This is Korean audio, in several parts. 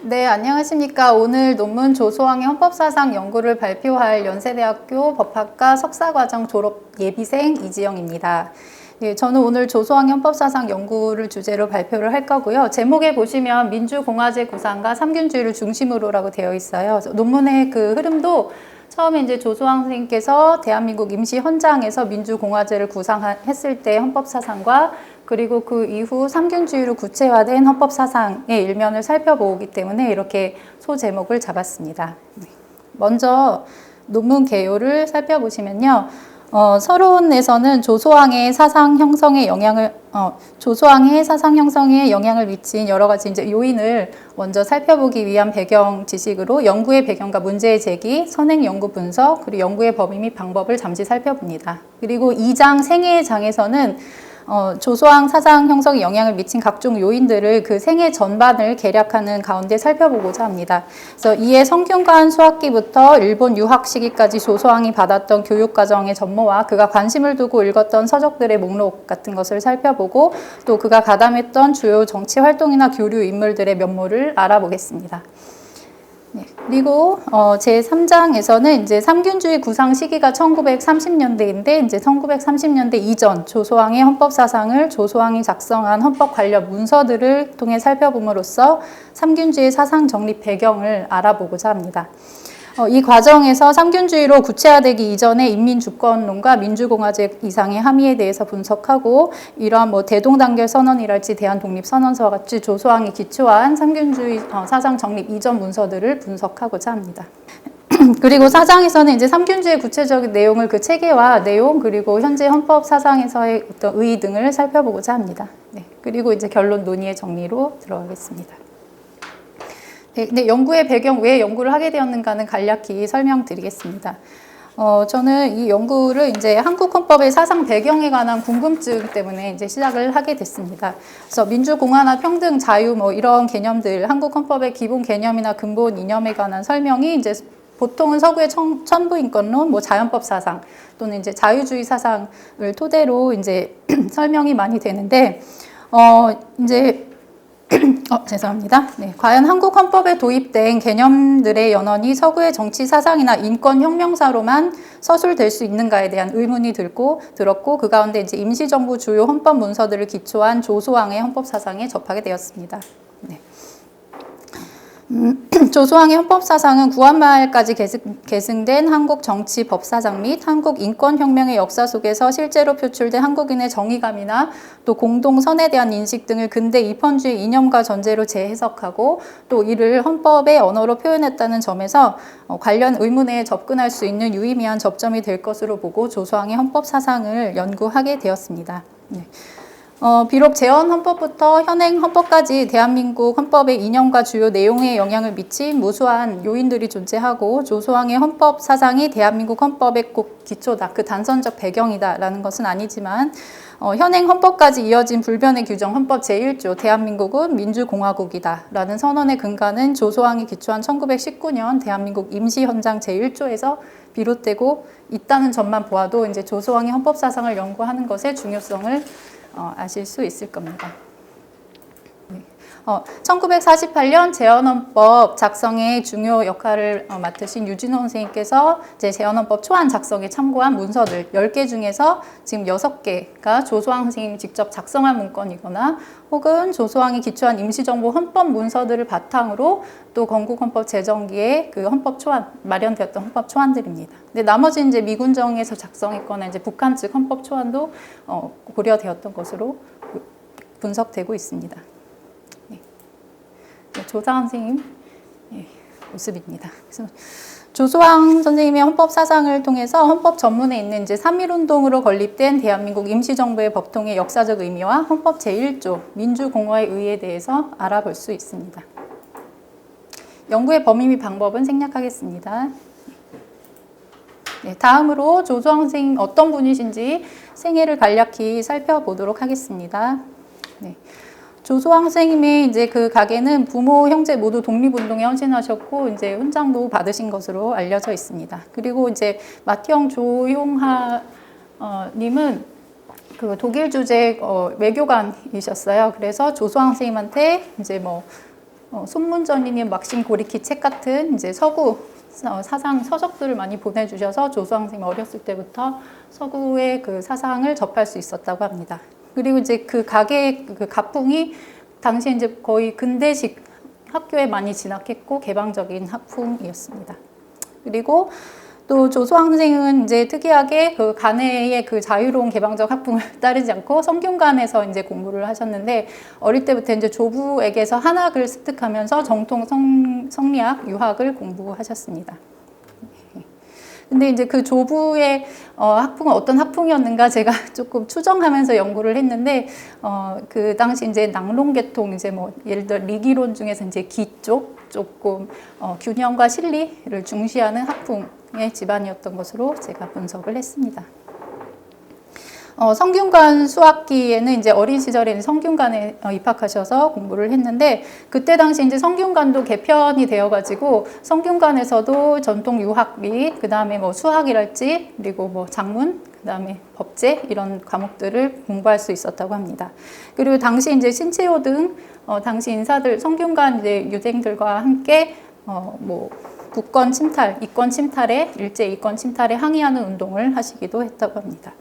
네, 안녕하십니까. 오늘 논문 조소왕의 헌법사상 연구를 발표할 연세대학교 법학과 석사과정 졸업 예비생 이지영입니다. 네, 저는 오늘 조소왕의 헌법사상 연구를 주제로 발표를 할 거고요. 제목에 보시면 민주공화제 구상과 삼균주의를 중심으로라고 되어 있어요. 논문의 그 흐름도 처음에 이제 조소왕 선생님께서 대한민국 임시 헌장에서 민주공화제를 구상했을 때 헌법사상과 그리고 그 이후 삼균주의로 구체화된 헌법사상의 일면을 살펴보기 때문에 이렇게 소제목을 잡았습니다. 먼저 논문 개요를 살펴보시면요. 서론에서는 조소왕의 사상 형성에 영향을 미친 여러 가지 이제 요인을 먼저 살펴보기 위한 배경 지식으로 연구의 배경과 문제의 제기, 선행 연구 분석, 그리고 연구의 범위 및 방법을 잠시 살펴봅니다. 그리고 2장 생애의 장에서는 조소왕 사상 형성에 영향을 미친 각종 요인들을 그 생애 전반을 개략하는 가운데 살펴보고자 합니다. 그래서 이에 성균관 수학기부터 일본 유학 시기까지 조소왕이 받았던 교육과정의 전모와 그가 관심을 두고 읽었던 서적들의 목록 같은 것을 살펴보고 또 그가 가담했던 주요 정치 활동이나 교류 인물들의 면모를 알아보겠습니다. 네, 그리고 제3장에서는 이제 삼균주의 구상 시기가 1930년대인데 이제 1930년대 이전 조소왕의 헌법 사상을 조소왕이 작성한 헌법 관련 문서들을 통해 살펴봄으로써 삼균주의 사상 정립 배경을 알아보고자 합니다. 이 과정에서 삼균주의로 구체화되기 이전의 인민주권론과 민주공화제 이상의 함의에 대해서 분석하고 이러한 대동단결 선언이랄지 대한독립선언서와 같이 조소왕이 기초한 삼균주의 사상 정립 이전 문서들을 분석하고자 합니다. 그리고 4장에서는 이제 삼균주의 구체적인 내용을 그 체계와 내용 그리고 현재 헌법 사상에서의 어떤 의의 등을 살펴보고자 합니다. 네, 그리고 이제 결론 논의의 정리로 들어가겠습니다. 근데 연구의 배경, 왜 연구를 하게 되었는가는 간략히 설명드리겠습니다. 저는 이 연구를 이제 한국 헌법의 사상 배경에 관한 궁금증 때문에 이제 시작을 하게 됐습니다. 그래서 민주공화나 평등, 자유 이런 개념들, 한국 헌법의 기본 개념이나 근본 이념에 관한 설명이 이제 보통은 서구의 천부인권론, 자연법 사상 또는 이제 자유주의 사상을 토대로 이제 설명이 많이 되는데, 이제 죄송합니다. 네, 과연 한국 헌법에 도입된 개념들의 연원이 서구의 정치 사상이나 인권 혁명사로만 서술될 수 있는가에 대한 의문이 들었고 그 가운데 이제 임시정부 주요 헌법 문서들을 기초한 조소왕의 헌법 사상에 접하게 되었습니다. 네. 조소왕의 헌법사상은 구한말까지 계승된 한국 정치 법사상 및 한국 인권혁명의 역사 속에서 실제로 표출된 한국인의 정의감이나 또 공동선에 대한 인식 등을 근대 입헌주의 이념과 전제로 재해석하고 또 이를 헌법의 언어로 표현했다는 점에서 관련 의문에 접근할 수 있는 유의미한 접점이 될 것으로 보고 조소왕의 헌법사상을 연구하게 되었습니다. 네. 비록 재헌 헌법부터 현행 헌법까지 대한민국 헌법의 이념과 주요 내용에 영향을 미친 무수한 요인들이 존재하고 조소왕의 헌법 사상이 대한민국 헌법의 꼭 기초다, 그 단선적 배경이다라는 것은 아니지만 현행 헌법까지 이어진 불변의 규정 헌법 제1조 대한민국은 민주공화국이다라는 선언의 근간은 조소왕이 기초한 1919년 대한민국 임시헌장 제1조에서 비롯되고 있다는 점만 보아도 이제 조소왕의 헌법 사상을 연구하는 것의 중요성을 아실 수 있을 겁니다. 1948년 재헌헌법 작성의 중요 역할을 맡으신 유진호 선생님께서 이제 재헌헌법 초안 작성에 참고한 문서들 10개 중에서 지금 6개가 조소왕 선생님이 직접 작성한 문건이거나 혹은 조소왕이 기초한 임시정부 헌법 문서들을 바탕으로 또 건국헌법 제정기에 그 헌법 초안, 마련되었던 헌법 초안들입니다. 근데 나머지 이제 미군정에서 작성했거나 이제 북한 측 헌법 초안도 고려되었던 것으로 분석되고 있습니다. 조사원 선생님 모습입니다. 그래서 조소왕 선생님의 헌법 사상을 통해서 헌법 전문에 있는 이제 3.1운동으로 건립된 대한민국 임시정부의 법통의 역사적 의미와 헌법 제1조 민주공화의 의의에 대해서 알아볼 수 있습니다. 연구의 범위 및 방법은 생략하겠습니다. 네, 다음으로 조소왕 선생님 어떤 분이신지 생애를 간략히 살펴보도록 하겠습니다. 네. 조소왕 선생님의 이제 그 가게는 부모, 형제 모두 독립운동에 헌신하셨고 이제 훈장도 받으신 것으로 알려져 있습니다. 그리고 이제 맏형 조용하 님은 그 독일 주재 외교관이셨어요. 그래서 조소왕 선생님한테 이제 손문전이님, 막심 고리키 책 같은 이제 서구 사상 서적들을 많이 보내주셔서 조수왕 선생님이 어렸을 때부터 서구의 그 사상을 접할 수 있었다고 합니다. 그리고 이제 그 가게 그 가풍이 당시 이제 거의 근대식 학교에 많이 진학했고 개방적인 학풍이었습니다. 그리고 또 조수왕 선생은 이제 특이하게 그 간해의 그 자유로운 개방적 학풍을 따르지 않고 성균관에서 이제 공부를 하셨는데 어릴 때부터 이제 조부에게서 한학을 습득하면서 정통 성리학, 유학을 공부하셨습니다. 근데 이제 그 조부의 학풍은 어떤 학풍이었는가 제가 조금 추정하면서 연구를 했는데 그 당시 이제 낭롱계통 이제 뭐 예를 들어 리기론 중에서 이제 기 쪽 조금 균형과 실리를 중시하는 학풍의 집안이었던 것으로 제가 분석을 했습니다. 성균관 수학기에는 이제 어린 시절에 성균관에 입학하셔서 공부를 했는데 그때 당시 이제 성균관도 개편이 되어가지고 성균관에서도 전통 유학 및 그 다음에 뭐 수학이랄지 그리고 뭐 작문 그 다음에 법제 이런 과목들을 공부할 수 있었다고 합니다. 그리고 당시 이제 신채호 등 당시 인사들 성균관 이제 유생들과 함께 뭐 국권 침탈, 이권 침탈에 일제 이권 침탈에 항의하는 운동을 하시기도 했다고 합니다.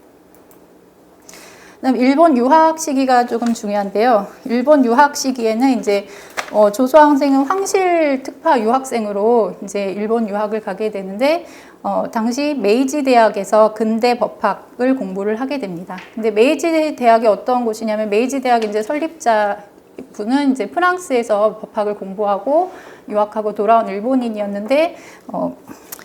그다음 일본 유학 시기가 조금 중요한데요. 일본 유학 시기에는 이제 조수왕 선생은 황실 특파 유학생으로 이제 일본 유학을 가게 되는데 당시 메이지 대학에서 근대 법학을 공부를 하게 됩니다. 근데 메이지 대학이 어떤 곳이냐면 메이지 대학 이제 설립자 분은 이제 프랑스에서 법학을 공부하고 유학하고 돌아온 일본인이었는데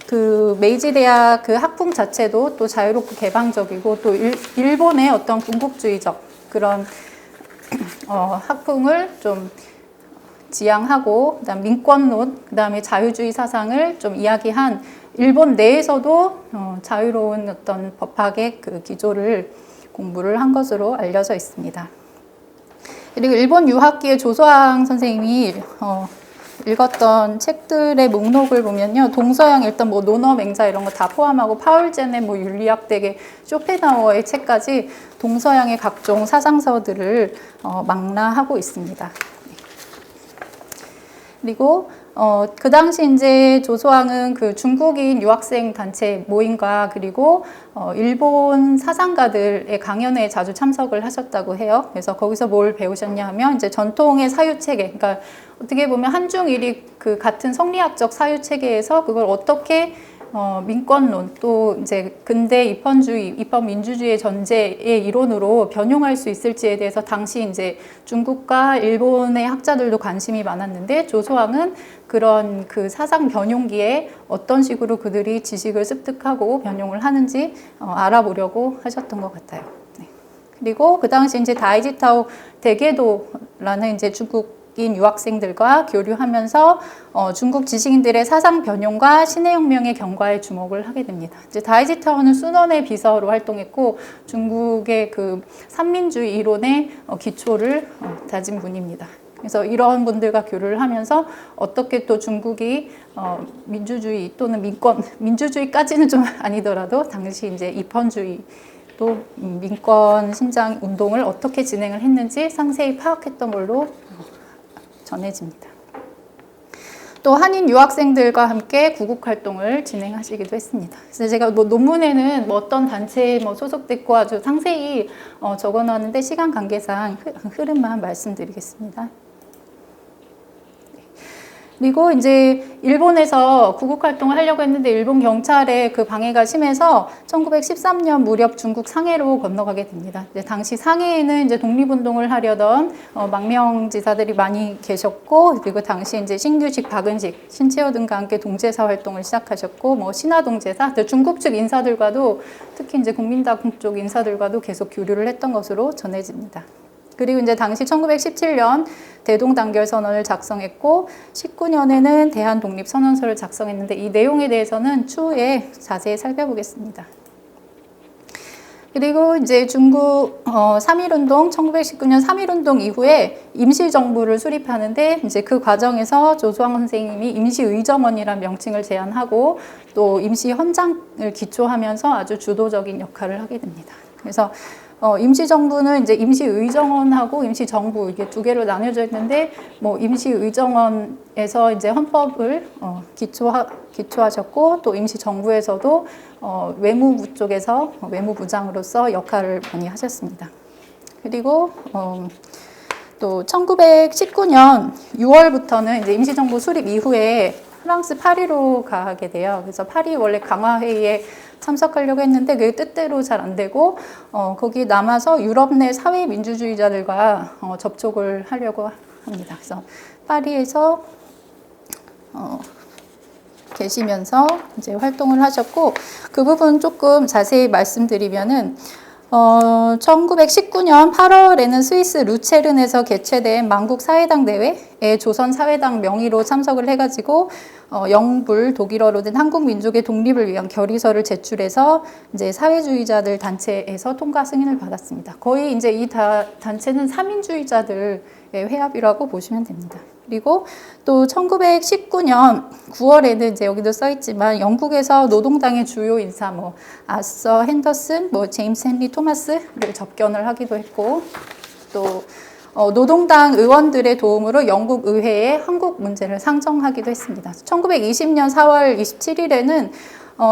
그 메이지 대학 그 학풍 자체도 또 자유롭고 개방적이고 또 일본의 어떤 군국주의적 그런 학풍을 좀 지향하고 그다음 민권론 그다음에 자유주의 사상을 좀 이야기한 일본 내에서도 자유로운 어떤 법학의 그 기조를 공부를 한 것으로 알려져 있습니다. 그리고 일본 유학기에 조수왕 선생님이 읽었던 책들의 목록을 보면요. 동서양 일단 뭐 논어 맹자 이런 거 다 포함하고 파울제네 뭐 윤리학대계 쇼펜하우어의 책까지 동서양의 각종 사상서들을 망라하고 있습니다. 그리고 그 당시 이제 조수왕은 그 중국인 유학생 단체 모임과 그리고 일본 사상가들의 강연회에 자주 참석을 하셨다고 해요. 그래서 거기서 뭘 배우셨냐 하면 이제 전통의 사유 체계, 그러니까 어떻게 보면 한중일이 그 같은 성리학적 사유 체계에서 그걸 어떻게 민권론 또 이제 근대 입헌주의, 입헌민주주의 전제의 이론으로 변용할 수 있을지에 대해서 당시 이제 중국과 일본의 학자들도 관심이 많았는데 조수왕은 그런 그 사상 변용기에 어떤 식으로 그들이 지식을 습득하고 변용을 하는지 알아보려고 하셨던 것 같아요. 네. 그리고 그 당시 이제 다이지타오 대게도라는 이제 중국인 유학생들과 교류하면서 중국 지식인들의 사상 변용과 신해혁명의 경과에 주목을 하게 됩니다. 이제 다이지타오는 순원의 비서로 활동했고 중국의 그 삼민주의 이론의 기초를 다진 분입니다. 그래서 이런 분들과 교류를 하면서 어떻게 또 중국이 민주주의 또는 민주주의까지는 좀 아니더라도 당시 이제 입헌주의 또 민권 신장 운동을 어떻게 진행을 했는지 상세히 파악했던 걸로 전해집니다. 또 한인 유학생들과 함께 구국 활동을 진행하시기도 했습니다. 그래서 제가 뭐 논문에는 뭐 어떤 단체에 뭐 소속됐고 아주 상세히 적어놨는데 시간 관계상 흐름만 말씀드리겠습니다. 그리고 이제 일본에서 구국 활동을 하려고 했는데 일본 경찰의 그 방해가 심해서 1913년 무렵 중국 상해로 건너가게 됩니다. 이제 당시 상해에는 이제 독립운동을 하려던 망명지사들이 많이 계셨고, 그리고 당시 이제 신규식, 박은식, 신채호 등과 함께 동제사 활동을 시작하셨고, 뭐 신화동제사, 중국 측 인사들과도 특히 이제 국민당 쪽 인사들과도 계속 교류를 했던 것으로 전해집니다. 그리고 이제 당시 1917년 대동단결선언을 작성했고 19년에는 대한독립선언서를 작성했는데 이 내용에 대해서는 추후에 자세히 살펴보겠습니다. 그리고 이제 중국 3.1운동, 1919년 3.1운동 이후에 임시정부를 수립하는데 이제 그 과정에서 조수왕 선생님이 임시의정원이라는 명칭을 제안하고 또 임시헌장을 기초하면서 아주 주도적인 역할을 하게 됩니다. 그래서 임시정부는 이제 임시의정원하고 임시정부 이게 두 개로 나뉘어져 있는데 뭐 임시의정원에서 이제 헌법을 기초하셨고 또 임시정부에서도 외무부 쪽에서 외무부장으로서 역할을 많이 하셨습니다. 그리고 또 1919년 6월부터는 이제 임시정부 수립 이후에 프랑스 파리로 가게 돼요. 그래서 파리 원래 강화회의에 참석하려고 했는데 그게 뜻대로 잘 안 되고 거기 남아서 유럽 내 사회 민주주의자들과 접촉을 하려고 합니다. 그래서 파리에서 계시면서 이제 활동을 하셨고 그 부분 조금 자세히 말씀드리면은 1919년 8월에는 스위스 루체른에서 개최된 만국 사회당 대회에 조선 사회당 명의로 참석을 해가지고 영불 독일어로 된 한국 민족의 독립을 위한 결의서를 제출해서 이제 사회주의자들 단체에서 통과 승인을 받았습니다. 거의 이제 이 단체는 삼인주의자들의 회합이라고 보시면 됩니다. 그리고 또 1919년 9월에는 이제 여기도 써 있지만 영국에서 노동당의 주요 인사 뭐 아서 핸더슨, 뭐 제임스 헨리 토마스를 접견을 하기도 했고 또 노동당 의원들의 도움으로 영국 의회에 한국 문제를 상정하기도 했습니다. 1920년 4월 27일에는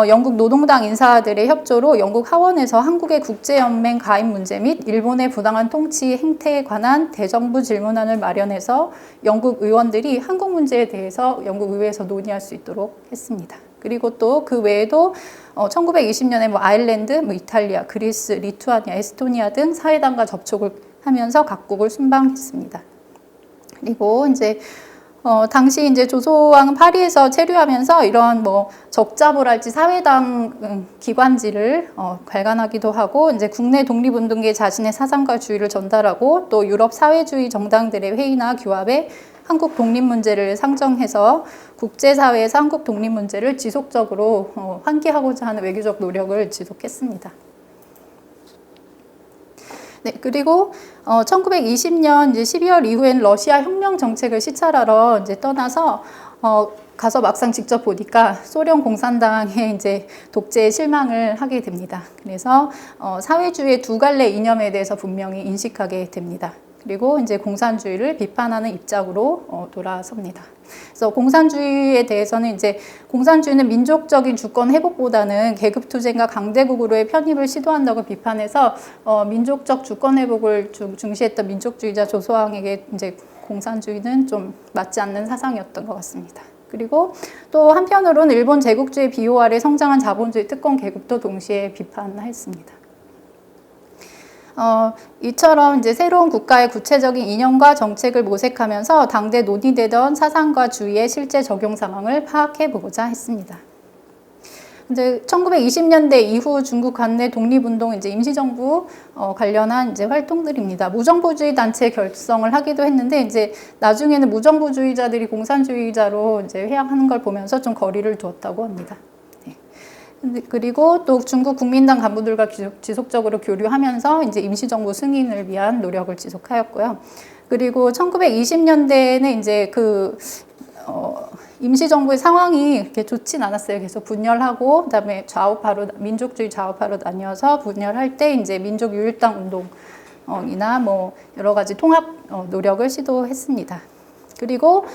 영국 노동당 인사들의 협조로 영국 하원에서 한국의 국제연맹 가입 문제 및 일본의 부당한 통치 행태에 관한 대정부 질문안을 마련해서 영국 의원들이 한국 문제에 대해서 영국 의회에서 논의할 수 있도록 했습니다. 그리고 또 그 외에도 1920년에 뭐 아일랜드, 뭐 이탈리아, 그리스, 리투아니아, 에스토니아 등 사회당과 접촉을 하면서 각국을 순방했습니다. 그리고 이제 당시 이제 조소왕은 파리에서 체류하면서 이런 뭐 적자부랄지 사회당 기관지를 발간하기도 하고 이제 국내 독립운동계 자신의 사상과 주의를 전달하고 또 유럽 사회주의 정당들의 회의나 규합에 한국 독립 문제를 상정해서 국제사회에서 한국 독립 문제를 지속적으로 환기하고자 하는 외교적 노력을 지속했습니다. 네, 그리고 1920년 이제 12월 이후에는 러시아 혁명 정책을 시찰하러 이제 떠나서 가서 막상 직접 보니까 소련 공산당의 이제 독재에 실망을 하게 됩니다. 그래서 사회주의의 두 갈래 이념에 대해서 분명히 인식하게 됩니다. 그리고 이제 공산주의를 비판하는 입장으로 돌아섭니다. 그래서 공산주의에 대해서는 이제 공산주의는 민족적인 주권 회복보다는 계급 투쟁과 강대국으로의 편입을 시도한다고 비판해서 민족적 주권 회복을 중시했던 민족주의자 조소왕에게 이제 공산주의는 좀 맞지 않는 사상이었던 것 같습니다. 그리고 또 한편으로는 일본 제국주의 비호 아래 성장한 자본주의 특권 계급도 동시에 비판했습니다. 이처럼 이제 새로운 국가의 구체적인 이념과 정책을 모색하면서 당대 논의되던 사상과 주의의 실제 적용 상황을 파악해 보고자 했습니다. 이제 1920년대 이후 중국 관내 독립운동 이제 임시정부 관련한 이제 활동들입니다. 무정부주의 단체 결성을 하기도 했는데 이제 나중에는 무정부주의자들이 공산주의자로 이제 회항하는 걸 보면서 좀 거리를 두었다고 합니다. 그리고 또 중국 국민당 간부들과 지속적으로 교류하면서 이제 임시정부 승인을 위한 노력을 지속하였고요. 그리고 1920년대에는 이제 임시정부의 상황이 이렇게 좋진 않았어요. 계속 분열하고 그다음에 좌우파로 민족주의 좌우파로 나뉘어서 분열할 때 이제 민족유일당 운동이나 뭐 여러 가지 통합 노력을 시도했습니다. 그리고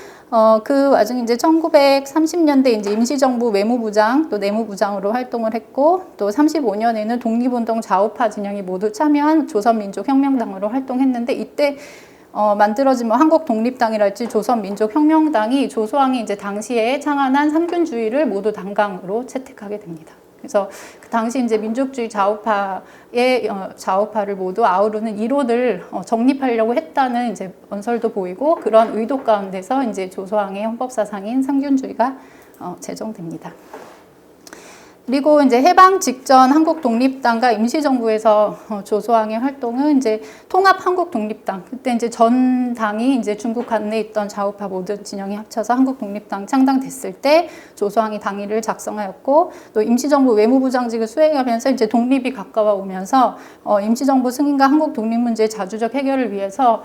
그 와중에 이제 1930년대 이제 임시정부 외무부장 또 내무부장으로 활동을 했고 또 35년에는 독립운동 좌우파 진영이 모두 참여한 조선민족혁명당으로 활동했는데 이때 만들어진 뭐 한국독립당이랄지 조선민족혁명당이 조소왕이 이제 당시에 창안한 삼균주의를 모두 당강으로 채택하게 됩니다. 그래서 그 당시 이제 민족주의 좌우파를 모두 아우르는 이론을 정립하려고 했다는 이제 언설도 보이고 그런 의도 가운데서 이제 조소왕의 헌법 사상인 상균주의가 제정됩니다. 그리고 이제 해방 직전 한국 독립당과 임시정부에서 조소왕의 활동은 이제 통합 한국 독립당. 그때 이제 전 당이 이제 중국 관내에 있던 좌우파 모든 진영이 합쳐서 한국 독립당 창당됐을 때 조소왕이 당의를 작성하였고 또 임시정부 외무부장직을 수행하면서 이제 독립이 가까워 오면서 임시정부 승인과 한국 독립 문제의 자주적 해결을 위해서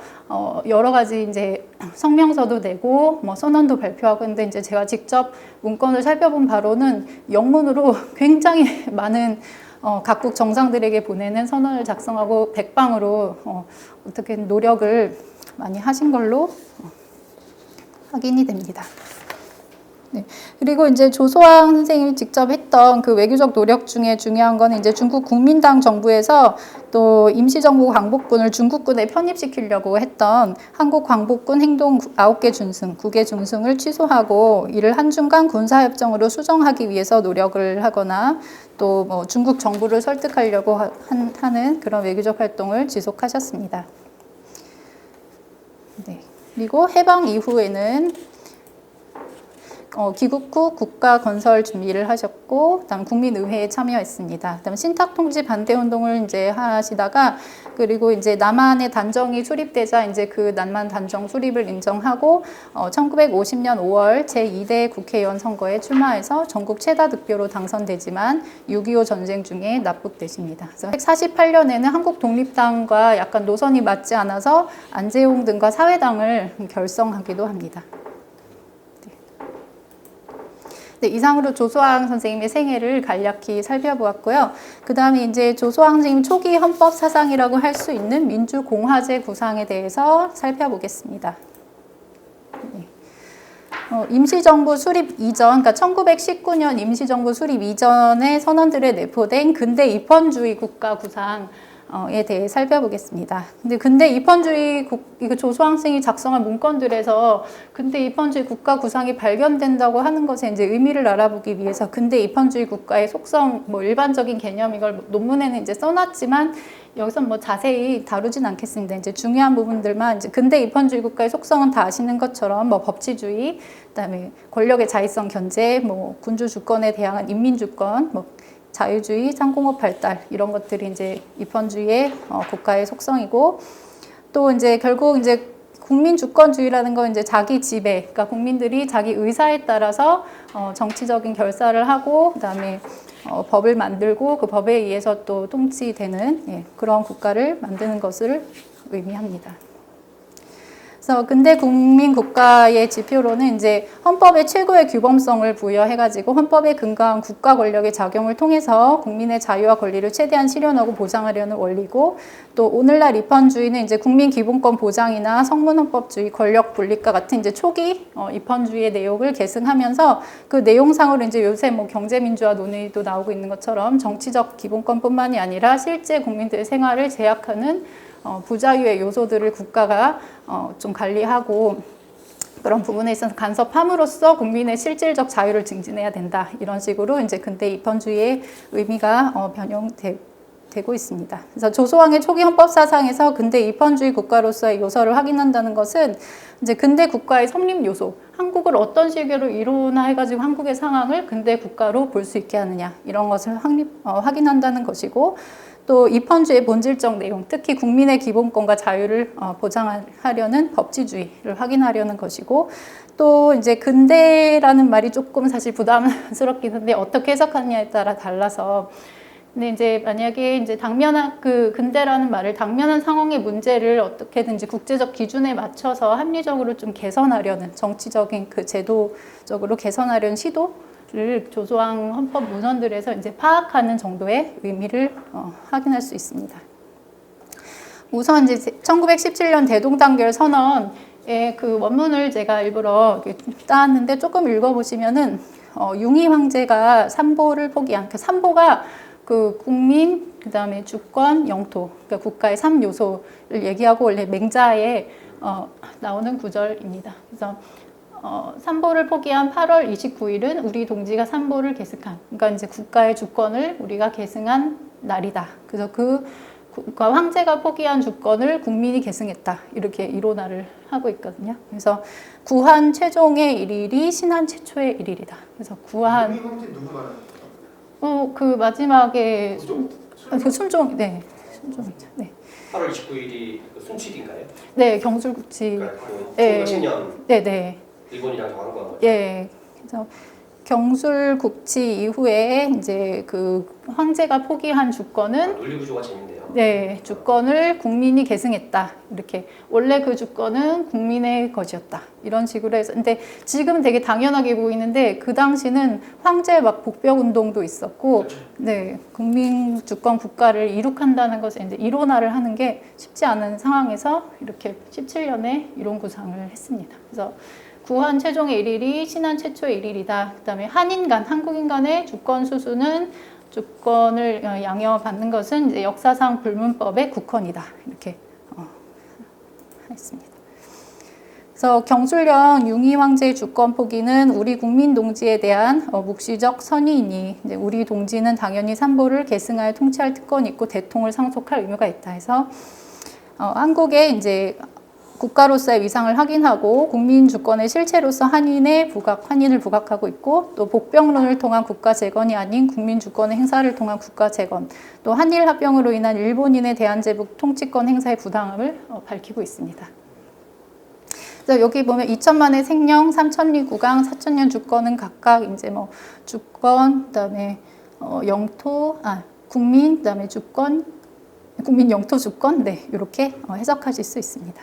여러 가지 이제 성명서도 내고 뭐 선언도 발표하고 근데 이제 제가 직접 문건을 살펴본 바로는 영문으로 굉장히 많은 각국 정상들에게 보내는 선언을 작성하고 백방으로 어떻게 노력을 많이 하신 걸로 확인이 됩니다. 네. 그리고 이제 조소왕 선생님이 직접 했던 그 외교적 노력 중에 중요한 거는 이제 중국 국민당 정부에서 또 임시정부 광복군을 중국군에 편입시키려고 했던 한국 광복군 행동 9개 준승, 9개 준승을 취소하고 이를 한중간 군사협정으로 수정하기 위해서 노력을 하거나 또 뭐 중국 정부를 설득하려고 하는 그런 외교적 활동을 지속하셨습니다. 네. 그리고 해방 이후에는 귀국 후 국가 건설 준비를 하셨고, 그다음 국민의회에 참여했습니다. 그다음 신탁 통지 반대 운동을 이제 하시다가, 그리고 이제 남한의 단정이 수립되자 이제 그 남한 단정 수립을 인정하고 1950년 5월 제2대 국회의원 선거에 출마해서 전국 최다 득표로 당선되지만 6.25 전쟁 중에 납북되십니다. 그래서 1948년에는 한국 독립당과 약간 노선이 맞지 않아서 안재홍 등과 사회당을 결성하기도 합니다. 네, 이상으로 조소왕 선생님의 생애를 간략히 살펴보았고요. 그 다음에 이제 조소왕 선생님 초기 헌법 사상이라고 할 수 있는 민주공화제 구상에 대해서 살펴보겠습니다. 네. 임시정부 수립 이전, 그러니까 1919년 임시정부 수립 이전의 선언들에 내포된 근대 입헌주의 국가 구상 에 대해 살펴보겠습니다. 근데 근대 입헌주의 이거 조소왕 선생이 작성한 문건들에서 근대 입헌주의 국가 구상이 발견된다고 하는 것에 이제 의미를 알아보기 위해서 근대 입헌주의 국가의 속성, 뭐 일반적인 개념 이걸 논문에는 이제 써놨지만 여기서 뭐 자세히 다루진 않겠습니다. 이제 중요한 부분들만 이제 근대 입헌주의 국가의 속성은 다 아시는 것처럼 뭐 법치주의, 그다음에 권력의 자의성 견제, 뭐 군주 주권에 대항한 인민 주권, 뭐 자유주의, 상공업 발달 이런 것들이 이제 입헌주의의 국가의 속성이고, 또 이제 결국 이제 국민 주권주의라는 건 이제 자기 지배, 그러니까 국민들이 자기 의사에 따라서 정치적인 결사를 하고 그다음에 법을 만들고 그 법에 의해서 또 통치되는 그런 국가를 만드는 것을 의미합니다. 그래서 근대 국민 국가의 지표로는 이제 헌법의 최고의 규범성을 부여해가지고 헌법에 근거한 국가 권력의 작용을 통해서 국민의 자유와 권리를 최대한 실현하고 보장하려는 원리고, 또 오늘날 입헌주의는 이제 국민 기본권 보장이나 성문헌법주의, 권력 분립과 같은 이제 초기 입헌주의의 내용을 계승하면서 그 내용상으로 이제 요새 뭐 경제민주화 논의도 나오고 있는 것처럼 정치적 기본권뿐만이 아니라 실제 국민들의 생활을 제약하는 부자유의 요소들을 국가가 좀 관리하고 그런 부분에 있어서 간섭함으로써 국민의 실질적 자유를 증진해야 된다. 이런 식으로 이제 근대 입헌주의의 의미가 변형되고 있습니다. 그래서 조소왕의 초기 헌법 사상에서 근대 입헌주의 국가로서의 요소를 확인한다는 것은 이제 근대 국가의 성립 요소, 한국을 어떤 식으로 이론화해가지고 한국의 상황을 근대 국가로 볼 수 있게 하느냐 이런 것을 확인한다는 것이고, 또 입헌주의의 본질적 내용, 특히 국민의 기본권과 자유를 보장하려는 법치주의를 확인하려는 것이고, 또 이제 근대라는 말이 조금 사실 부담스럽긴 한데 어떻게 해석하느냐에 따라 달라서, 근데 이제 만약에 이제 당면한 그 근대라는 말을 당면한 상황의 문제를 어떻게든지 국제적 기준에 맞춰서 합리적으로 좀 개선하려는 정치적인 그 제도적으로 개선하려는 시도를 조소왕 헌법 문헌들에서 이제 파악하는 정도의 의미를 확인할 수 있습니다. 우선 이제 1917년 대동단결 선언의 그 원문을 제가 일부러 따왔는데 조금 읽어보시면은 융희 황제가 삼보를 포기한, 그 삼보가 그 국민, 그 다음에 주권, 영토, 그러니까 국가의 3요소를 얘기하고 원래 맹자에 나오는 구절입니다. 그래서 삼보를 포기한 8월 29일은 우리 동지가 삼보를 계승한, 그러니까 이제 국가의 주권을 우리가 계승한 날이다. 그래서 그 국가 황제가 포기한 주권을 국민이 계승했다. 이렇게 이론화를 하고 있거든요. 그래서 구한 최종의 일일이 신한 최초의 일일이다. 그래서 구한 황제 누구 말하는 그 마지막에 순종, 네, 순종이죠. 네. 8월 29일이 순칠인가요? 네, 경술국치. 그러니까 그 네. 1910년 네, 네. 일본이랑 정한 거. 예. 그래서 경술국치 이후에 이제 그 황제가 포기한 주권은 논리 구조가 재밌네요. 네, 주권을 국민이 계승했다. 이렇게 원래 그 주권은 국민의 것이었다. 이런 식으로 해서 근데 지금 되게 당연하게 보이는데 그 당시는 황제 막 복병 운동도 있었고, 네, 국민 주권 국가를 이룩한다는 것을 이제 이론화를 하는 게 쉽지 않은 상황에서 이렇게 17년에 이론 구상을 했습니다. 그래서 구한 최종의 일일이 신한 최초의 일일이다. 그다음에 한인 간, 한국인 간의 주권 수수는 주권을 양여받는 것은 이제 역사상 불문법의 국헌이다. 이렇게 했습니다. 그래서 경술령 융희 황제의 주권 포기는 우리 국민 동지에 대한 묵시적 선의이니 이제 우리 동지는 당연히 삼보를 계승하여 통치할 특권이 있고 대통을 상속할 의무가 있다 해서 한국의 이제 국가로서의 위상을 확인하고 국민 주권의 실체로서 한인을 부각하고 있고 또 복병론을 통한 국가 재건이 아닌 국민 주권의 행사를 통한 국가 재건 또 한일 합병으로 인한 일본인의 대한제국 통치권 행사의 부당함을 밝히고 있습니다. 그래서 여기 보면 2000만의 생령, 3000리 국왕, 4000년 주권은 각각 이제 뭐 주권, 그다음에 영토, 국민, 그다음에 주권, 국민 영토 주권, 네 이렇게 해석하실 수 있습니다.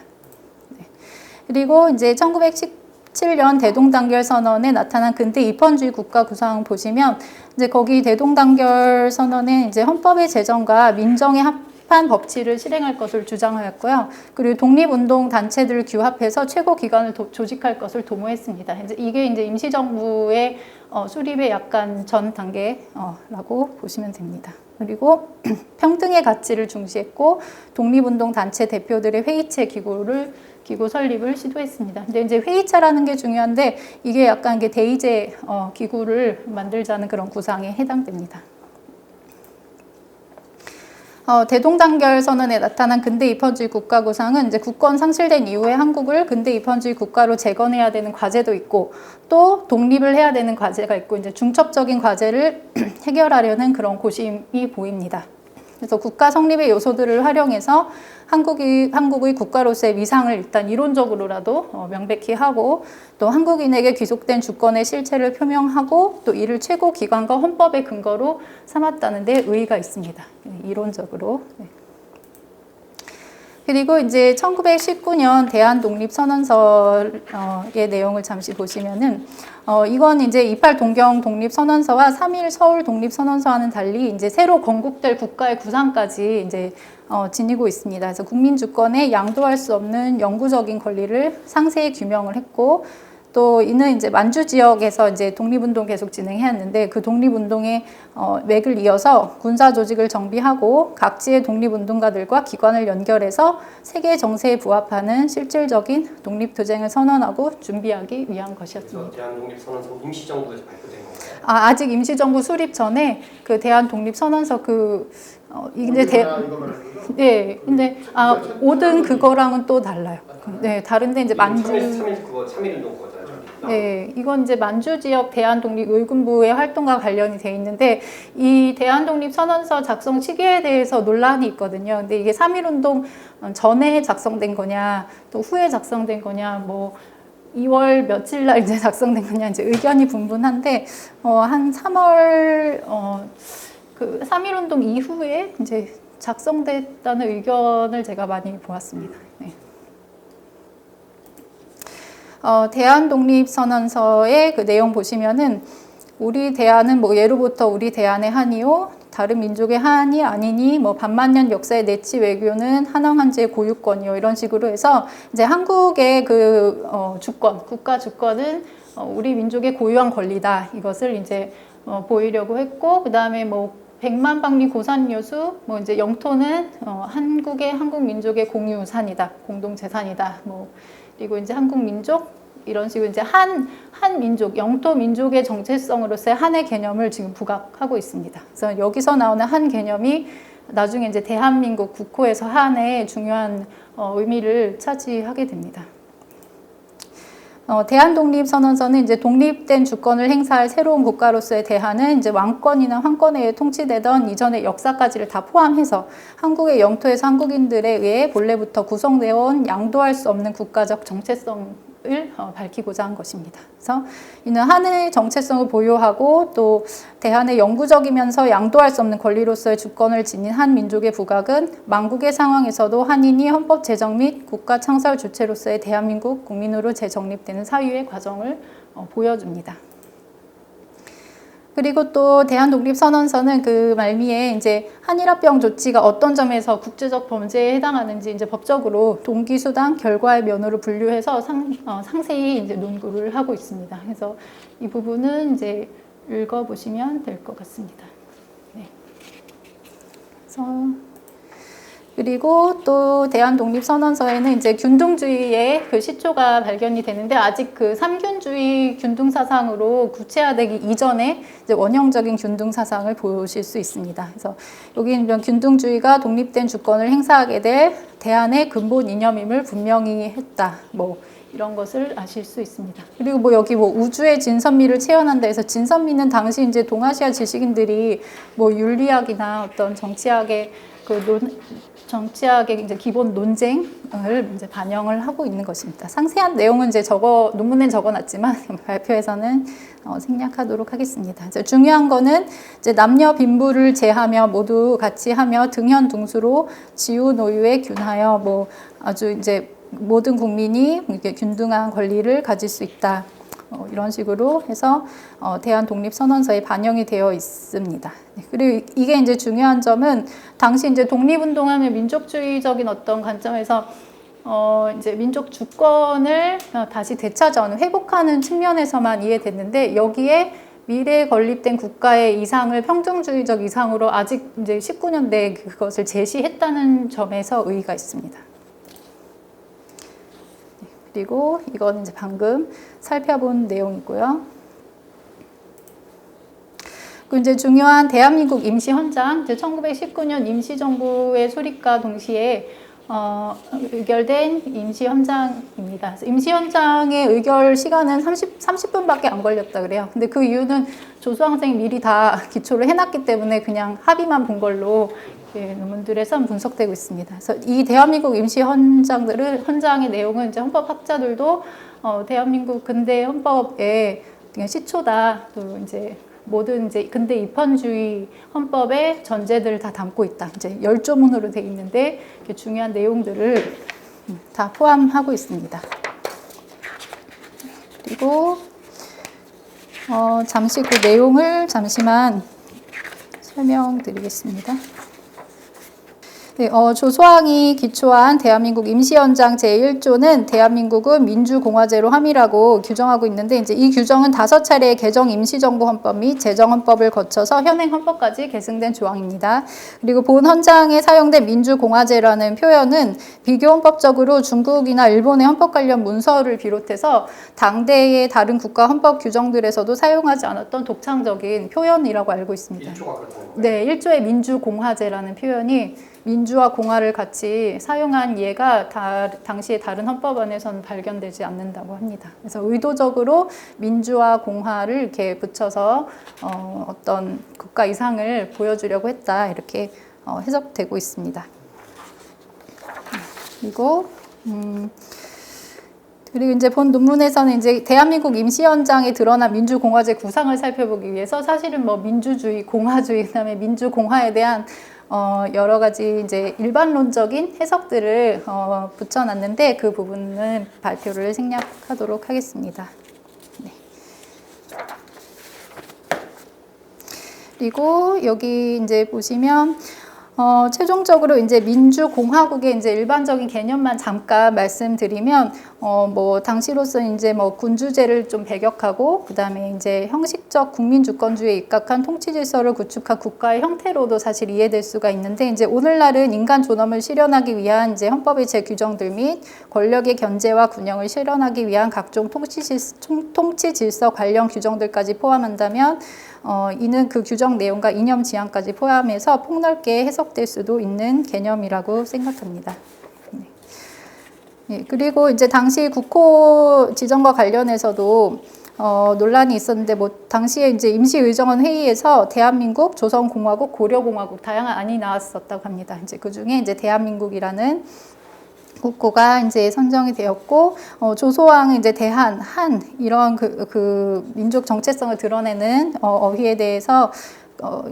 그리고 이제 1917년 대동단결 선언에 나타난 근대 입헌주의 국가 구상 보시면 이제 거기 대동단결 선언에 이제 헌법의 제정과 민정의 합한 법치를 실행할 것을 주장하였고요. 그리고 독립운동 단체들을 규합해서 최고 기관을 조직할 것을 도모했습니다. 이게 이제 임시정부의 수립의 약간 전 단계라고 보시면 됩니다. 그리고 평등의 가치를 중시했고 독립운동 단체 대표들의 회의체 기구 설립을 시도했습니다. 근데 이제 회의체라는 게 중요한데 이게 약간 이게 대의제 기구를 만들자는 그런 구상에 해당됩니다. 대동단결 선언에 나타난 근대 입헌주의 국가 구상은 이제 국권 상실된 이후에 한국을 근대 입헌주의 국가로 재건해야 되는 과제도 있고 또 독립을 해야 되는 과제가 있고 이제 중첩적인 과제를 해결하려는 그런 고심이 보입니다. 그래서 국가 성립의 요소들을 활용해서 한국의 국가로서의 위상을 일단 이론적으로라도 명백히 하고 또 한국인에게 귀속된 주권의 실체를 표명하고 또 이를 최고 기관과 헌법의 근거로 삼았다는 데 의의가 있습니다. 이론적으로. 네. 그리고 이제 1919년 대한독립선언서의 내용을 잠시 보시면은 이건 이제 28 동경 독립선언서와 3.1 서울 독립선언서와는 달리 이제 새로 건국될 국가의 구상까지 이제 지니고 있습니다. 그래서 국민주권에 양도할 수 없는 영구적인 권리를 상세히 규명을 했고 또 이는 이제 만주 지역에서 이제 독립운동 계속 진행해왔는데 그 독립운동의 맥을 이어서 군사 조직을 정비하고 각지의 독립운동가들과 기관을 연결해서 세계 정세에 부합하는 실질적인 독립투쟁을 선언하고 준비하기 위한 것이었습니다. 그래서 대한독립선언서 임시정부에서 발표된 건가요? 아직 임시정부 수립 전에 그 대한독립선언서 이제 네, 근데 오든 그거랑은 또 달라요. 네, 다른데 이제 만주 3.1운동 거잖아요. 네, 이건 이제 만주 지역 대한독립의군부의 활동과 관련이 돼 있는데 이 대한독립선언서 작성 시기에 대해서 논란이 있거든요. 근데 이게 3.1운동 전에 작성된 거냐, 또 후에 작성된 거냐, 뭐 2월 며칠 날 이제 작성된 거냐 이제 의견이 분분한데 한 3월 그 3.1운동 이후에 이제 작성됐다는 의견을 제가 많이 보았습니다. 네. 대한독립선언서의 그 내용 보시면은 우리 대한은 뭐 예로부터 우리 대한의 한이요 다른 민족의 한이 아니니 뭐 반만년 역사의 내치 외교는 한왕한제의 고유권이요 이런 식으로 해서 이제 한국의 그 주권 국가 주권은 우리 민족의 고유한 권리다 이것을 이제 보이려고 했고 그 다음에 뭐 100만 방미 고산 여수 뭐 이제 영토는 한국 민족의 공유산이다 공동 재산이다 뭐 그리고 이제 한국 민족 이런 식으로 이제 한 민족, 영토 민족의 정체성으로서의 한의 개념을 지금 부각하고 있습니다. 그래서 여기서 나오는 한 개념이 나중에 이제 대한민국 국호에서 한의 중요한 의미를 차지하게 됩니다. 대한독립선언서는 이제 독립된 주권을 행사할 새로운 국가로서의 대한은 이제 왕권이나 황권에 의해 통치되던 이전의 역사까지를 다 포함해서 한국의 영토에서 한국인들에 의해 본래부터 구성되어 온 양도할 수 없는 국가적 정체성을 밝히고자 한 것입니다. 그래서 이는 한의 정체성을 보유하고 또 대한의 영구적이면서 양도할 수 없는 권리로서의 주권을 지닌 한 민족의 부각은 만국의 상황에서도 한인이 헌법 제정 및 국가 창설 주체로서의 대한민국 국민으로 재정립되는 사유의 과정을 보여줍니다. 그리고 또 대한독립선언서는 그 말미에 이제 한일합병 조치가 어떤 점에서 국제적 범죄에 해당하는지 이제 법적으로 동기, 수단, 결과의 면으로 분류해서 상세히 이제 논구를 하고 있습니다. 그래서 이 부분은 이제 읽어보시면 될 것 같습니다. 네. 그리고 또 대한독립선언서에는 이제 균등주의의 그 시초가 발견이 되는데 아직 그 삼균주의 균등사상으로 구체화되기 이전에 이제 원형적인 균등사상을 보실 수 있습니다. 그래서 여기는 균등주의가 독립된 주권을 행사하게 될 대한의 근본 이념임을 분명히 했다. 뭐 이런 것을 아실 수 있습니다. 그리고 뭐 여기 뭐 우주의 진선미를 체현한다 해서 진선미는 당시 이제 동아시아 지식인들이 뭐 윤리학이나 어떤 정치학의 정치학의 이제 기본 논쟁을 이제 반영을 하고 있는 것입니다. 상세한 내용은 이제 논문엔 적어놨지만 발표에서는 생략하도록 하겠습니다. 이제 중요한 거는 이제 남녀 빈부를 제하며 모두 같이 하며 등현등수로 지우 노유에 균하여 뭐 아주 이제 모든 국민이 이렇게 균등한 권리를 가질 수 있다. 이런 식으로 해서 대한독립선언서에 반영이 되어 있습니다. 그리고 이게 이제 중요한 점은 당시 이제 독립운동하면 민족주의적인 어떤 관점에서 이제 민족 주권을 다시 되찾아오는 회복하는 측면에서만 이해됐는데 여기에 미래에 건립된 국가의 이상을 평등주의적 이상으로 아직 이제 19년대에 그것을 제시했다는 점에서 의의가 있습니다. 그리고 이건 이제 방금 살펴본 내용이고요. 그 이제 중요한 대한민국 임시헌장, 이제 1919년 임시정부의 수립과 동시에 의결된 임시헌장입니다. 임시헌장의 의결 시간은 30분밖에 안 걸렸다 그래요. 근데 그 이유는 조수학생이 미리 다 기초를 해놨기 때문에 그냥 합의만 본 걸로 논문들에서 분석되고 있습니다. 그래서 이 대한민국 임시헌장의 내용은 이제 헌법학자들도 대한민국 근대 헌법의 시초다. 또 이제 모든 이제 근대 입헌주의 헌법의 전제들을 다 담고 있다. 이제 10조문으로 되어 있는데 중요한 내용들을 다 포함하고 있습니다. 그리고 잠시 그 내용을 잠시만 설명드리겠습니다. 네, 조소항이 기초한 대한민국 임시헌장 제1조는 대한민국은 민주공화제로 함이라고 규정하고 있는데 이제 이 규정은 5차례의 개정 임시정부헌법 및 제정헌법을 거쳐서 현행 헌법까지 계승된 조항입니다. 그리고 본 헌장에 사용된 민주공화제라는 표현은 비교헌법적으로 중국이나 일본의 헌법 관련 문서를 비롯해서 당대의 다른 국가 헌법 규정들에서도 사용하지 않았던 독창적인 표현이라고 알고 있습니다. 1조가 그렇다는 거예요? 네, 1조의 민주공화제라는 표현이 민주와 공화를 같이 사용한 예가 당시의 다른 헌법안에서는 발견되지 않는다고 합니다. 그래서 의도적으로 민주와 공화를 이렇게 붙여서 어떤 국가 이상을 보여주려고 했다 이렇게 해석되고 있습니다. 그리고 이제 본 논문에서는 이제 대한민국 임시헌장에 드러난 민주공화제 구상을 살펴보기 위해서 사실은 뭐 민주주의, 공화주의, 그다음에 민주공화에 대한 여러 가지 이제 일반론적인 해석들을 붙여놨는데 그 부분은 발표를 생략하도록 하겠습니다. 네. 그리고 여기 이제 보시면 최종적으로 이제 민주공화국의 이제 일반적인 개념만 잠깐 말씀드리면, 뭐, 당시로서 이제 뭐 군주제를 좀 배격하고, 그 다음에 이제 형식적 국민주권주의에 입각한 통치 질서를 구축한 국가의 형태로도 사실 이해될 수가 있는데, 이제 오늘날은 인간 존엄을 실현하기 위한 이제 헌법의 재규정들 및 권력의 견제와 균형을 실현하기 위한 각종 통치 질서 관련 규정들까지 포함한다면, 이는 그 규정 내용과 이념 지향까지 포함해서 폭넓게 해석될 수도 있는 개념이라고 생각합니다. 네. 예, 그리고 이제 당시 국호 지정과 관련해서도 논란이 있었는데, 뭐 당시에 이제 임시의정원 회의에서 대한민국, 조선공화국, 고려공화국 다양한 안이 나왔었다고 합니다. 이제 그 중에 이제 대한민국이라는 국호가 이제 선정이 되었고, 조소왕은 이제 대한, 한, 이런 그 민족 정체성을 드러내는 어휘에 대해서,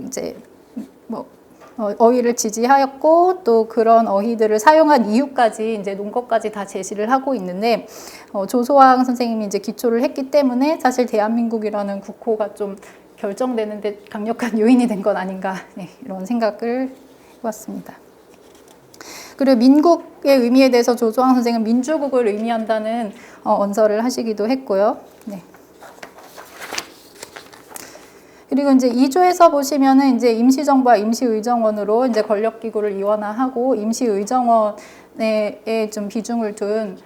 이제, 뭐, 어휘를 지지하였고, 또 그런 어휘들을 사용한 이유까지, 이제 논거까지 다 제시를 하고 있는데, 조소왕 선생님이 이제 기초를 했기 때문에 사실 대한민국이라는 국호가 좀 결정되는데 강력한 요인이 된 건 아닌가, 네, 이런 생각을 해봤습니다. 그리고 민국의 의미에 대해서 조소왕 선생은 민주국을 의미한다는 언설을 하시기도 했고요. 네. 그리고 이제 2조에서 보시면은 이제 임시정부와 임시의정원으로 이제 권력기구를 이원화하고 임시의정원에 좀 비중을 둔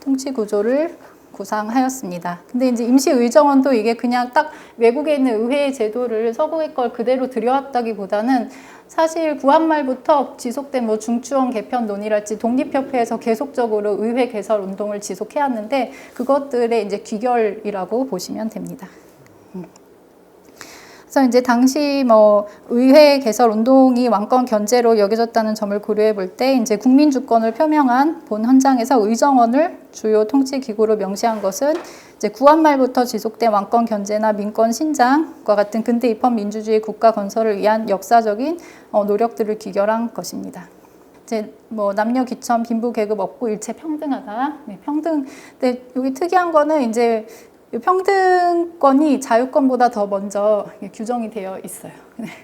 통치구조를 구상하였습니다. 근데 이제 임시의정원도 이게 그냥 딱 외국에 있는 의회 제도를 서구의 걸 그대로 들여왔다기보다는 사실 구한말부터 지속된 뭐 중추원 개편 논의랄지 독립협회에서 계속적으로 의회 개설 운동을 지속해왔는데 그것들의 이제 귀결이라고 보시면 됩니다. 그래서 이제 당시 뭐 의회 개설 운동이 왕권 견제로 여겨졌다는 점을 고려해 볼 때 이제 국민 주권을 표명한 본 헌장에서 의정원을 주요 통치 기구로 명시한 것은 이제 구한말부터 지속된 왕권 견제나 민권 신장과 같은 근대 입헌 민주주의 국가 건설을 위한 역사적인 노력들을 귀결한 것입니다. 이제 뭐 남녀 귀천 빈부 계급 없고 일체 평등하다. 네, 평등. 근데 여기 특이한 거는 이제 평등권이 자유권보다 더 먼저 규정이 되어 있어요.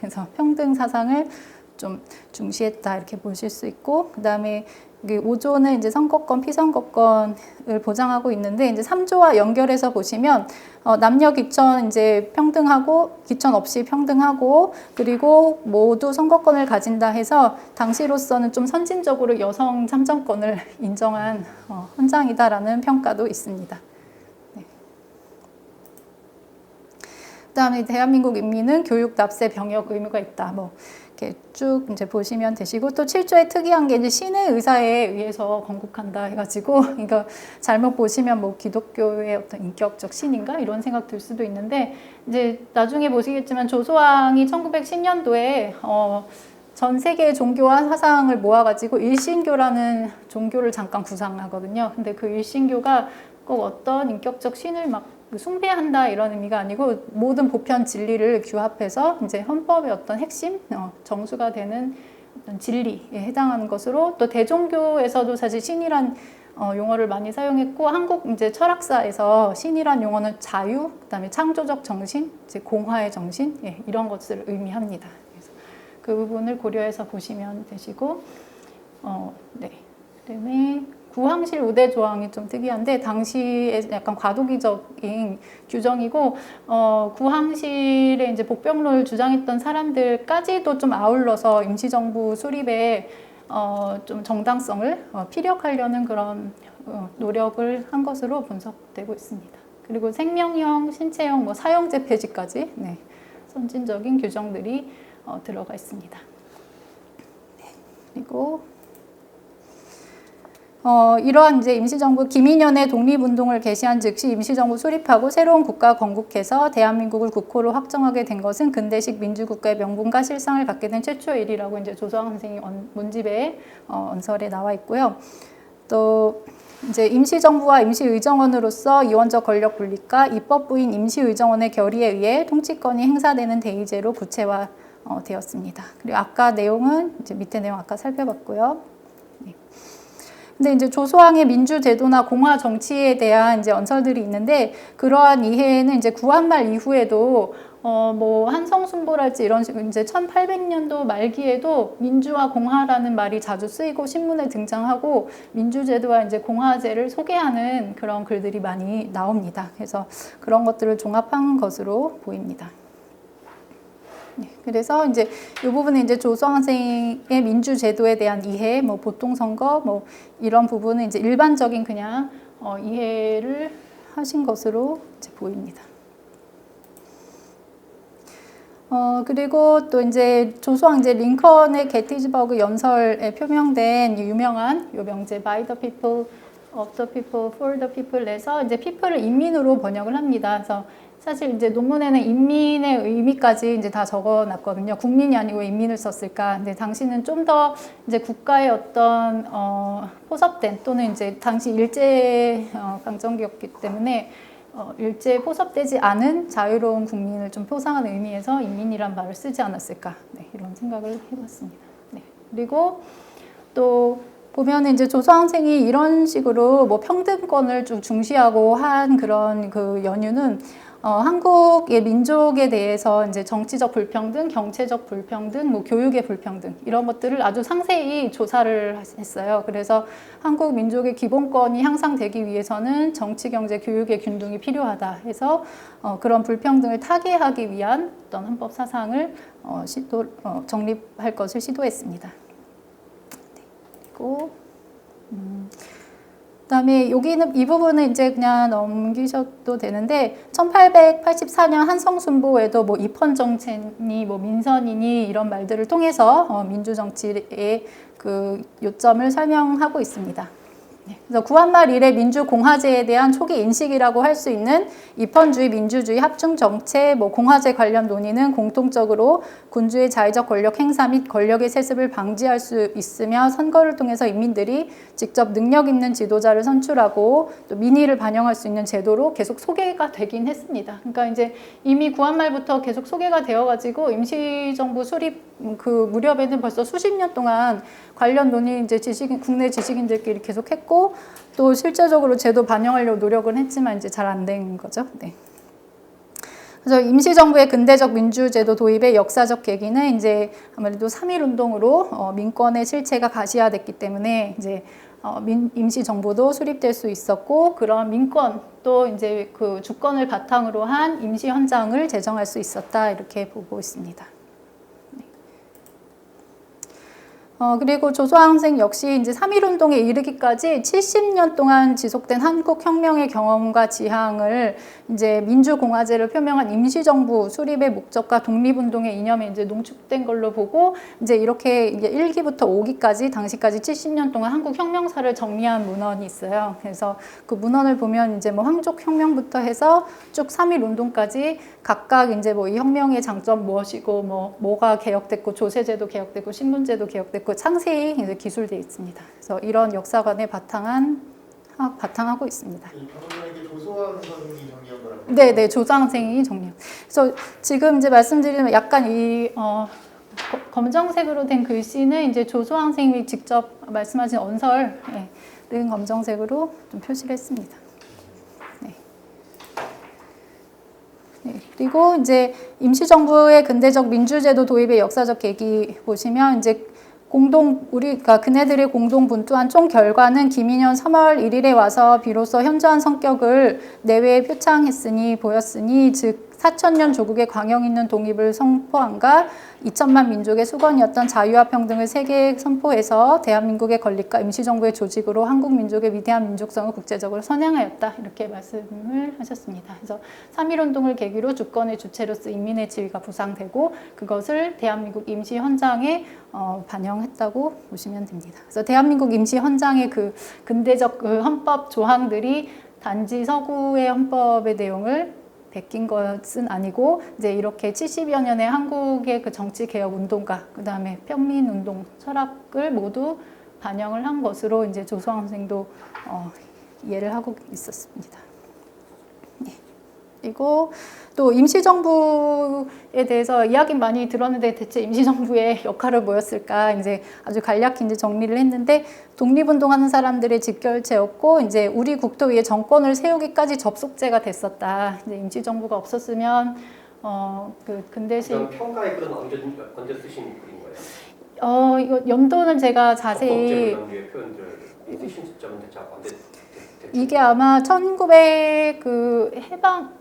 그래서 평등 사상을 좀 중시했다 이렇게 보실 수 있고, 그 다음에 5조는 이제 선거권, 피선거권을 보장하고 있는데 이제 3조와 연결해서 보시면 남녀 귀천 이제 평등하고 귀천 없이 평등하고 그리고 모두 선거권을 가진다 해서 당시로서는 좀 선진적으로 여성 참정권을 인정한 헌장이다라는 평가도 있습니다. 그다음에 대한민국 인민은 교육, 납세, 병역 의무가 있다. 뭐 이렇게 쭉 이제 보시면 되시고 또 7조에 특이한 게 이제 신의 의사에 의해서 건국한다 해가지고 이거 잘못 보시면 뭐 기독교의 어떤 인격적 신인가 이런 생각 들 수도 있는데 이제 나중에 보시겠지만 조소왕이 1910년도에 전 세계의 종교와 사상을 모아가지고 일신교라는 종교를 잠깐 구상하거든요. 근데 그 일신교가 꼭 어떤 인격적 신을 막 숭배한다 이런 의미가 아니고 모든 보편 진리를 규합해서 이제 헌법의 어떤 핵심 정수가 되는 어떤 진리에 해당하는 것으로 또 대종교에서도 사실 신이란 용어를 많이 사용했고 한국 이제 철학사에서 신이란 용어는 자유, 그다음에 창조적 정신, 이제 공화의 정신 이런 것을 의미합니다. 그래서 그 부분을 고려해서 보시면 되시고 네. 그다음에 구항실 우대 조항이 좀 특이한데 당시에 약간 과도기적인 규정이고 구항실에 이제 복병론을 주장했던 사람들까지도 좀 아울러서 임시정부 수립에 좀 정당성을 피력하려는 그런 노력을 한 것으로 분석되고 있습니다. 그리고 생명형, 신체형, 뭐 사형제 폐지까지 선진적인 규정들이 들어가 있습니다. 네, 그리고 이러한 이제 임시정부 김인현의 독립운동을 개시한 즉시 임시정부 수립하고 새로운 국가 건국해서 대한민국을 국호로 확정하게 된 것은 근대식 민주국가의 명분과 실상을 갖게 된 최초의 일이라고 이제 조소왕 선생님 문집의 언설에 나와 있고요. 또 이제 임시정부와 임시의정원으로서 이원적 권력 분립과 입법부인 임시의정원의 결의에 의해 통치권이 행사되는 대의제로 구체화 되었습니다. 그리고 아까 내용은 이제 밑에 내용 아까 살펴봤고요. 근데 이제 조소왕의 민주제도나 공화 정치에 대한 이제 언설들이 있는데 그러한 이해는 이제 구한말 이후에도 뭐 한성순보랄지 이런 식으로 이제 1800년도 말기에도 민주와 공화라는 말이 자주 쓰이고 신문에 등장하고 민주제도와 이제 공화제를 소개하는 그런 글들이 많이 나옵니다. 그래서 그런 것들을 종합한 것으로 보입니다. 그래서 이제 이 부분은 이제 조소왕 선생의 민주제도에 대한 이해, 뭐 보통선거, 뭐 이런 부분은 이제 일반적인 그냥 이해를 하신 것으로 이제 보입니다. 그리고 또 이제 조소왕 이제 링컨의 게티즈버그 연설에 표명된 유명한 요 명제 By the People of the people, for the people에서 이제 people을 인민으로 번역을 합니다. 그래서 사실 이제 논문에는 인민의 의미까지 이제 다 적어놨거든요. 국민이 아니고 인민을 썼을까. 근데 당시는 좀 더 이제 국가의 어떤 포섭된 또는 이제 당시 일제 강점기였기 때문에 일제에 포섭되지 않은 자유로운 국민을 좀 표상하는 의미에서 인민이란 말을 쓰지 않았을까. 네, 이런 생각을 해봤습니다. 네, 그리고 또 보면은 이제 조선생이 이런 식으로 뭐 평등권을 좀 중시하고 한 그런 그 연유는 한국의 민족에 대해서 이제 정치적 불평등, 경제적 불평등, 뭐 교육의 불평등 이런 것들을 아주 상세히 조사를 했어요. 그래서 한국 민족의 기본권이 향상되기 위해서는 정치, 경제, 교육의 균등이 필요하다 해서 그런 불평등을 타개하기 위한 어떤 헌법 사상을 정립할 것을 시도했습니다. 그리고 그다음에 여기는 이 부분은 이제 그냥 넘기셔도 되는데 1884년 한성순보에도 뭐 입헌정체니 뭐 민선이니 이런 말들을 통해서 민주정치의 그 요점을 설명하고 있습니다. 그래서 구한말 이래 민주공화제에 대한 초기 인식이라고 할 수 있는 입헌주의, 민주주의, 합중정체, 뭐 공화제 관련 논의는 공통적으로 군주의 자의적 권력 행사 및 권력의 세습을 방지할 수 있으며 선거를 통해서 인민들이 직접 능력 있는 지도자를 선출하고 또 민의를 반영할 수 있는 제도로 계속 소개가 되긴 했습니다. 그러니까 이제 이미 구한말부터 계속 소개가 되어가지고 임시정부 수립 그 무렵에는 벌써 수십 년 동안 관련 논의 이제 국내 지식인들끼리 계속했고 또 실제적으로 제도 반영하려고 노력은 했지만 이제 잘 안 된 거죠. 네. 그래서 임시정부의 근대적 민주제도 도입의 역사적 계기는 이제 아무래도 3.1운동으로 민권의 실체가 가시화됐기 때문에 이제 임시정부도 수립될 수 있었고 그런 민권 또 이제 그 주권을 바탕으로 한 임시헌장을 제정할 수 있었다 이렇게 보고 있습니다. 그리고 조소왕생 역시 이제 3.1운동에 이르기까지 70년 동안 지속된 한국혁명의 경험과 지향을 이제 민주공화제를 표명한 임시정부 수립의 목적과 독립운동의 이념이 이제 농축된 걸로 보고 이제 이렇게 이제 1기부터 5기까지 당시까지 70년 동안 한국혁명사를 정리한 문헌이 있어요. 그래서 그 문헌을 보면 이제 뭐 황족혁명부터 해서 쭉 3.1운동까지 각각 이제 뭐 이 혁명의 장점 무엇이고 뭐가 개혁됐고 조세제도 개혁됐고 신분제도 개혁됐고 상세히 이제 기술되어 있습니다. 그래서 이런 역사관에 바탕하고 있습니다. 이 변호사에게 조소왕 선생이 정리한 거라고? 네, 조소왕생이 정리한. 그래서 지금 이제 말씀드리면 약간 이 검정색으로 된 글씨는 이제 조소왕생이 직접 말씀하신 언설은 검정색으로 좀 표시를 했습니다. 그리고 이제 임시정부의 근대적 민주제도 도입의 역사적 계기 보시면 이제 그러니까 그네들이 공동 분투한 총 결과는 김인현 3월 1일에 와서 비로소 현저한 성격을 내외에 보였으니 즉 4,000년 조국의 광영 있는 독립을 선포한가 2천만 민족의 수건이었던 자유와 평등을 세계에 선포해서 대한민국의 건립과 임시정부의 조직으로 한국 민족의 위대한 민족성을 국제적으로 선양하였다 이렇게 말씀을 하셨습니다. 그래서 3.1운동을 계기로 주권의 주체로서 인민의 지위가 부상되고 그것을 대한민국 임시헌장에 반영했다고 보시면 됩니다. 그래서 대한민국 임시헌장의 그 근대적 그 헌법 조항들이 단지 서구의 헌법의 내용을 베낀 것은 아니고 이제 이렇게 70여 년의 한국의 그 정치 개혁 운동과 그 다음에 평민 운동 철학을 모두 반영을 한 것으로 이제 조소왕 선생도 이해를 하고 있었습니다. 네. 그리고 또 임시정부에 대해서 이야기 많이 들었는데 대체 임시정부의 역할은 뭐였을까 이제 아주 간략히 이제 정리를 했는데 독립운동하는 사람들의 직결체였고 이제 우리 국토 위에 정권을 세우기까지 접속제가 됐었다. 이제 임시정부가 없었으면 그 근대식 그런 평가의 글은 언제 쓰신 글인 거예요? 이거 연도는 제가 자세히 표현들 쓰신 시점은 대체 언제? 이게 아마 1900 그 해방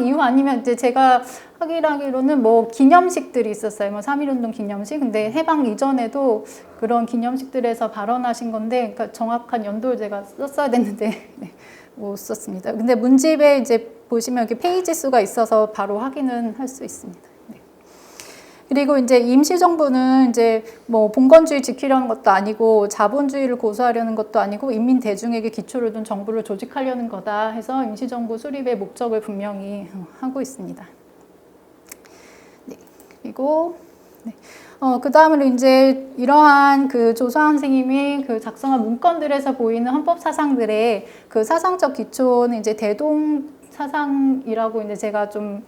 이후 아니면 이제 제가 하기로는 뭐 기념식들이 있었어요. 뭐 3.1운동 기념식. 근데 해방 이전에도 그런 기념식들에서 발언하신 건데, 그러니까 정확한 연도를 제가 썼어야 됐는데 못 썼습니다. 근데 문집에 이제 보시면 이렇게 페이지 수가 있어서 바로 확인은 할 수 있습니다. 네. 그리고 이제 임시정부는 이제 뭐 봉건주의 지키려는 것도 아니고 자본주의를 고수하려는 것도 아니고 인민 대중에게 기초를 둔 정부를 조직하려는 거다 해서 임시정부 수립의 목적을 분명히 하고 있습니다. 네. 그리고 네. 그 다음으로 이제 이러한 그 조성환 선생님이 그 작성한 문건들에서 보이는 헌법 사상들의 그 사상적 기초는 이제 대동 사상이라고 이제 제가 좀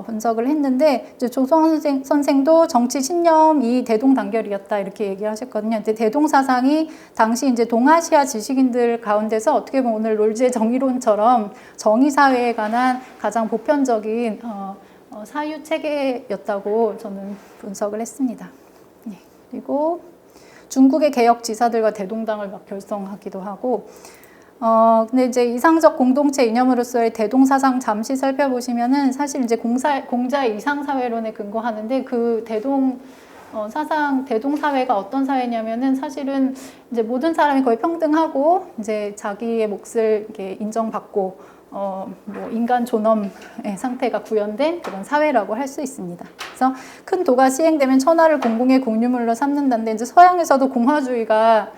분석을 했는데, 이제 조성환 선생도 정치 신념이 대동단결이었다 이렇게 얘기하셨거든요. 근데 대동 사상이 당시 이제 동아시아 지식인들 가운데서 어떻게 보면 오늘 롤즈의 정의론처럼 정의 사회에 관한 가장 보편적인 사유 체계였다고 저는 분석을 했습니다. 네. 그리고 중국의 개혁 지사들과 대동당을 막 결성하기도 하고, 근데 이제 이상적 공동체 이념으로서의 대동 사상 잠시 살펴보시면은 사실 이제 공자의 이상 사회론에 근거하는데, 그 대동 사상, 대동 사회가 어떤 사회냐면은 사실은 이제 모든 사람이 거의 평등하고 이제 자기의 몫을 이렇게 인정받고 뭐 인간 존엄의 상태가 구현된 그런 사회라고 할 수 있습니다. 그래서 큰 도가 시행되면 천하를 공공의 공유물로 삼는다는데, 이제 서양에서도 공화주의가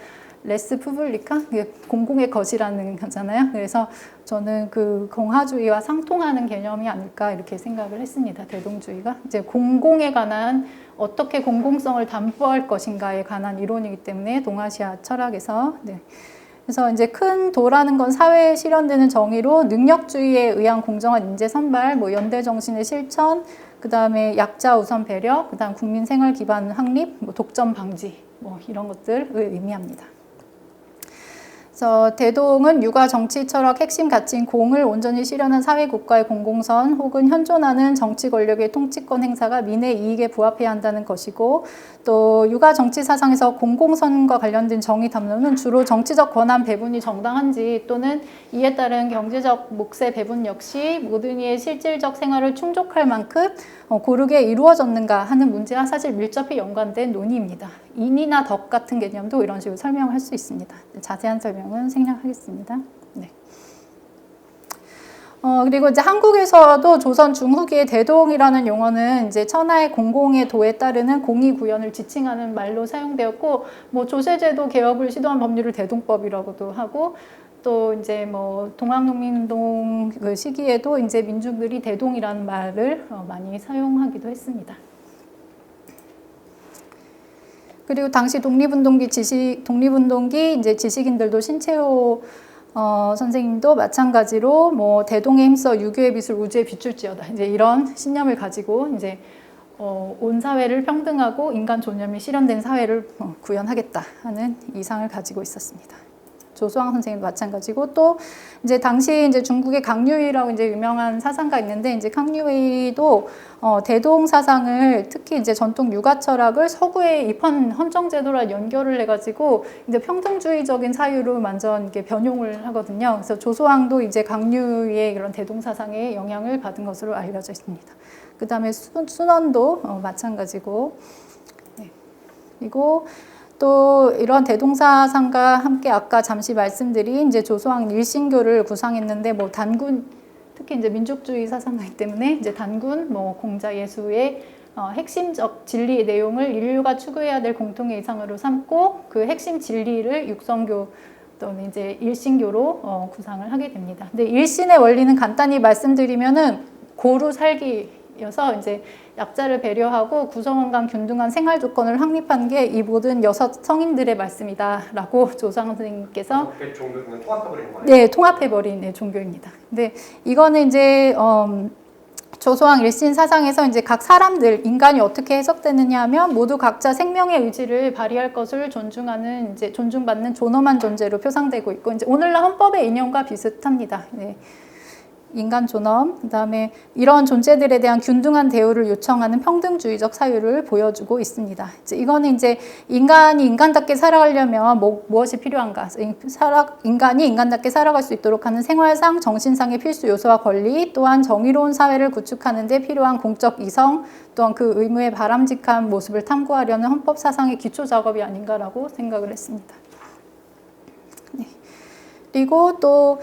레스 푸블리카, 공공의 것이라는 거잖아요. 그래서 저는 그 공화주의와 상통하는 개념이 아닐까 이렇게 생각을 했습니다. 대동주의가 이제 공공에 관한 어떻게 공공성을 담보할 것인가에 관한 이론이기 때문에 동아시아 철학에서 네. 그래서 이제 큰 도라는 건 사회에 실현되는 정의로 능력주의에 의한 공정한 인재 선발, 뭐 연대 정신의 실천, 그 다음에 약자 우선 배려, 그 다음 국민 생활 기반 확립, 뭐 독점 방지, 뭐 이런 것들을 의미합니다. 그래서 대동은 육아 정치 철학 핵심 가치인 공을 온전히 실현한 사회 국가의 공공선 혹은 현존하는 정치 권력의 통치권 행사가 민의 이익에 부합해야 한다는 것이고, 또 육아 정치 사상에서 공공선과 관련된 정의 담론은 주로 정치적 권한 배분이 정당한지 또는 이에 따른 경제적 몫의 배분 역시 모든 이의 실질적 생활을 충족할 만큼 고르게 이루어졌는가 하는 문제와 사실 밀접히 연관된 논의입니다. 인이나 덕 같은 개념도 이런 식으로 설명을 할 수 있습니다. 자세한 설명은 생략하겠습니다. 네. 그리고 이제 한국에서도 조선 중후기의 대동이라는 용어는 이제 천하의 공공의 도에 따르는 공의 구현을 지칭하는 말로 사용되었고, 뭐 조세제도 개혁을 시도한 법률을 대동법이라고도 하고, 또 이제 뭐 동학농민운동 그 시기에도 이제 민중들이 대동이라는 말을 많이 사용하기도 했습니다. 그리고 당시 독립운동기 이제 지식인들도 신채호 선생님도 마찬가지로 뭐 대동에 힘써 유교의 빛을 우주에 비출지어다 이제 이런 신념을 가지고 이제 온 사회를 평등하고 인간 존엄이 실현된 사회를 구현하겠다 하는 이상을 가지고 있었습니다. 조수왕 선생님도 마찬가지고, 또 이제 당시 이제 중국의 강유이라고 이제 유명한 사상가 있는데, 이제 강유이도 대동 사상을 특히 이제 전통 육아 철학을 서구의 입헌 헌정제도랑 연결을 해가지고 이제 평등주의적인 사유로 완전 이렇게 변용을 하거든요. 그래서 조수왕도 이제 강유이의 이런 대동 사상에 영향을 받은 것으로 알려져 있습니다. 그 다음에 순원도 마찬가지고, 네. 그리고 또 이런 대동사상과 함께 아까 잠시 말씀드린 이제 조소왕 일신교를 구상했는데, 뭐 단군, 특히 이제 민족주의 사상이기 때문에 이제 단군, 뭐 공자 예수의 핵심적 진리의 내용을 인류가 추구해야 될 공통의 이상으로 삼고, 그 핵심 진리를 육성교 또는 이제 일신교로 구상을 하게 됩니다. 근데 일신의 원리는 간단히 말씀드리면은 고루 살기여서 이제 약자를 배려하고 구성원간 균등한 생활 조건을 확립한 게 이 모든 여섯 성인들의 말씀이다라고 조상 선생님께서 종교는 통합해버린 거예요? 네, 통합해버린 종교입니다. 근데 이거는 이제 조소왕 일신 사상에서 이제 각 사람들, 인간이 어떻게 해석되느냐 하면 모두 각자 생명의 의지를 발휘할 것을 존중하는, 이제 존중받는 존엄한 존재로 표상되고 있고, 이제 오늘날 헌법의 인용과 비슷합니다. 네. 인간 존엄, 그 다음에 이런 존재들에 대한 균등한 대우를 요청하는 평등주의적 사유를 보여주고 있습니다. 이거는 이제 인간이 인간답게 살아가려면 무엇이 필요한가? 인간이 인간답게 살아갈 수 있도록 하는 생활상, 정신상의 필수 요소와 권리, 또한 정의로운 사회를 구축하는 데 필요한 공적 이성, 또한 그 의무의 바람직한 모습을 탐구하려는 헌법 사상의 기초 작업이 아닌가라고 생각을 했습니다. 네. 그리고 또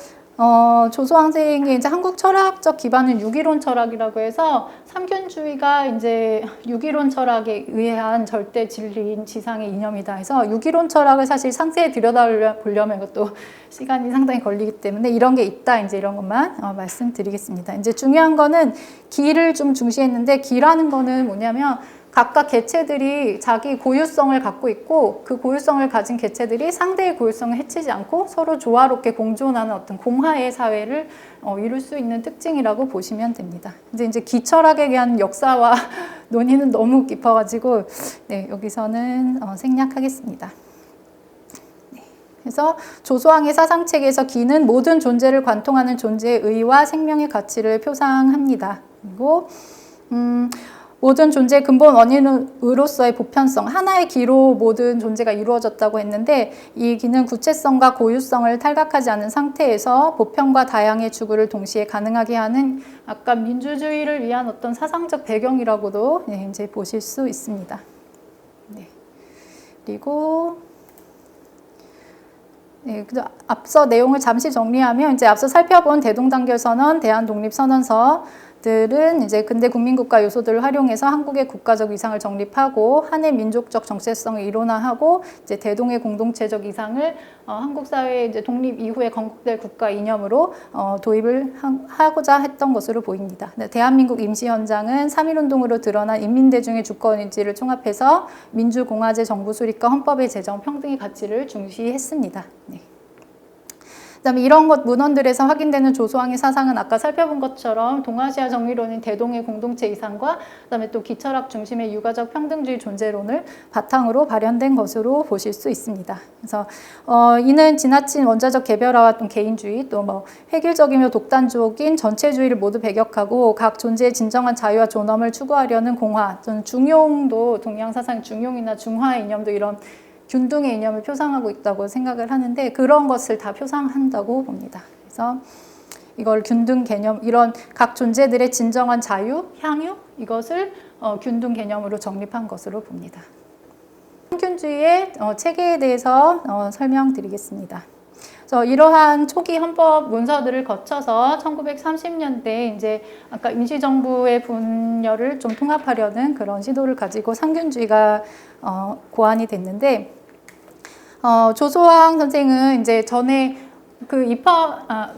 조소왕 선생이 이제 한국 철학적 기반은 유기론 철학이라고 해서 삼균주의가 이제 유기론 철학에 의한 절대 진리인 지상의 이념이다 해서 유기론 철학을 사실 상세히 들여다보려면 이것도 시간이 상당히 걸리기 때문에 이런 게 있다 이제 이런 것만 말씀드리겠습니다. 이제 중요한 거는 기를 좀 중시했는데 기라는 거는 뭐냐면 각각 개체들이 자기 고유성을 갖고 있고 그 고유성을 가진 개체들이 상대의 고유성을 해치지 않고 서로 조화롭게 공존하는 어떤 공화의 사회를 이룰 수 있는 특징이라고 보시면 됩니다. 이제 기철학에 대한 역사와 논의는 너무 깊어가지고 네, 여기서는 생략하겠습니다. 네, 그래서 조소왕의 사상체계에서 기는 모든 존재를 관통하는 존재의 의와 생명의 가치를 표상합니다. 그리고 모든 존재의 근본 원인으로서의 보편성, 하나의 기로 모든 존재가 이루어졌다고 했는데 이 기는 구체성과 고유성을 탈각하지 않은 상태에서 보편과 다양의 추구를 동시에 가능하게 하는 아까 민주주의를 위한 어떤 사상적 배경이라고도 이제 보실 수 있습니다. 네. 그리고 네, 앞서 내용을 잠시 정리하면 이제 앞서 살펴본 대동단결선언, 대한독립선언서 들은 이제 근대 국민국가 요소들을 활용해서 한국의 국가적 위상을 정립하고 한의 민족적 정체성을 일원화하고 이제 대동의 공동체적 이상을 한국 사회의 이제 독립 이후에 건국될 국가 이념으로 도입을 하고자 했던 것으로 보입니다. 대한민국 임시헌장은 3.1운동으로 드러난 인민대중의 주권의지를 총합해서 민주공화제 정부 수립과 헌법의 제정, 평등의 가치를 중시했습니다. 네. 그다음에 이런 것 문헌들에서 확인되는 조소왕의 사상은 아까 살펴본 것처럼 동아시아 정의론인 대동의 공동체 이상과 그다음에 또 기철학 중심의 유가적 평등주의 존재론을 바탕으로 발현된 것으로 보실 수 있습니다. 그래서 이는 지나친 원자적 개별화와 또 개인주의 또 뭐 획일적이며 독단적인 전체주의를 모두 배격하고 각 존재의 진정한 자유와 존엄을 추구하려는 공화, 저는 중용도 동양 사상 중용이나 중화의 이념도 이런 균등의 이념을 표상하고 있다고 생각을 하는데 그런 것을 다 표상한다고 봅니다. 그래서 이걸 균등 개념, 이런 각 존재들의 진정한 자유, 향유 이것을 균등 개념으로 정립한 것으로 봅니다. 삼균주의의 체계에 대해서 설명드리겠습니다. 이러한 초기 헌법 문서들을 거쳐서 1930년대 이제 아까 임시정부의 분열을 좀 통합하려는 그런 시도를 가지고 삼균주의가 고안이 됐는데 조소왕 선생은 이제 전에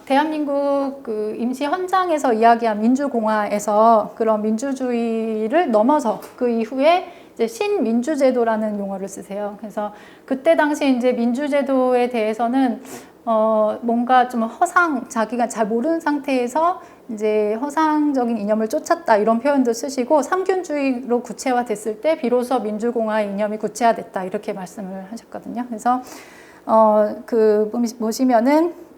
대한민국 그 임시 헌장에서 이야기한 민주공화에서 그런 민주주의를 넘어서 그 이후에 이제 신민주제도라는 용어를 쓰세요. 그래서 그때 당시 이제 민주제도에 대해서는 뭔가 좀 자기가 잘 모르는 상태에서 이제 허상적인 이념을 쫓았다 이런 표현도 쓰시고 삼균주의로 구체화됐을 때 비로소 민주공화의 이념이 구체화됐다 이렇게 말씀을 하셨거든요. 그래서 보시면은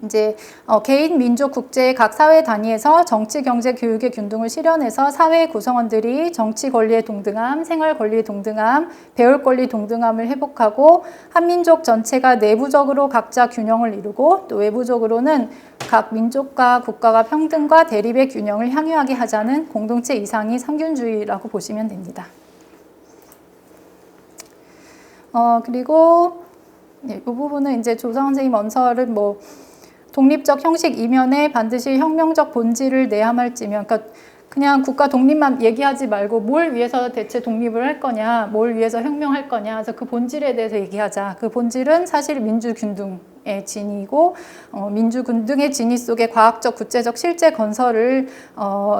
이제 개인, 민족, 국제 각 사회 단위에서 정치, 경제, 교육의 균등을 실현해서 사회 구성원들이 정치 권리의 동등함, 생활 권리의 동등함, 배울 권리 동등함을 회복하고 한민족 전체가 내부적으로 각자 균형을 이루고 또 외부적으로는 각 민족과 국가가 평등과 대립의 균형을 향유하게 하자는 공동체 이상이 삼균주의라고 보시면 됩니다. 그리고 이 부분은 이제 조성 선생님 원서를 독립적 형식 이면에 반드시 혁명적 본질을 내함할지며, 그러니까 그냥 국가 독립만 얘기하지 말고 뭘 위해서 대체 독립을 할 거냐, 뭘 위해서 혁명할 거냐, 그래서 그 본질에 대해서 얘기하자. 그 본질은 사실 민주균등의 진이고 민주균등의 진위 속에 과학적, 구체적, 실제 건설을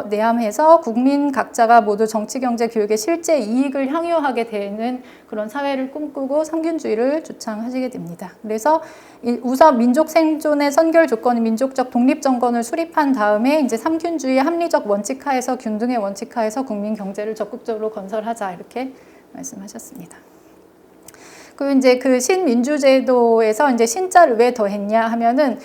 내함해서 국민 각자가 모두 정치, 경제, 교육의 실제 이익을 향유하게 되는 그런 사회를 꿈꾸고 삼균주의를 주창하시게 됩니다. 그래서 우선 민족 생존의 선결 조건인 민족적 독립정권을 수립한 다음에 이제 삼균주의의 합리적 원칙 하에서 균등의 원칙 하에서 국민 경제를 적극적으로 건설하자 이렇게 말씀하셨습니다. 그리고 이제 그 신민주제도에서 이제 신자를 왜 더했냐 하면은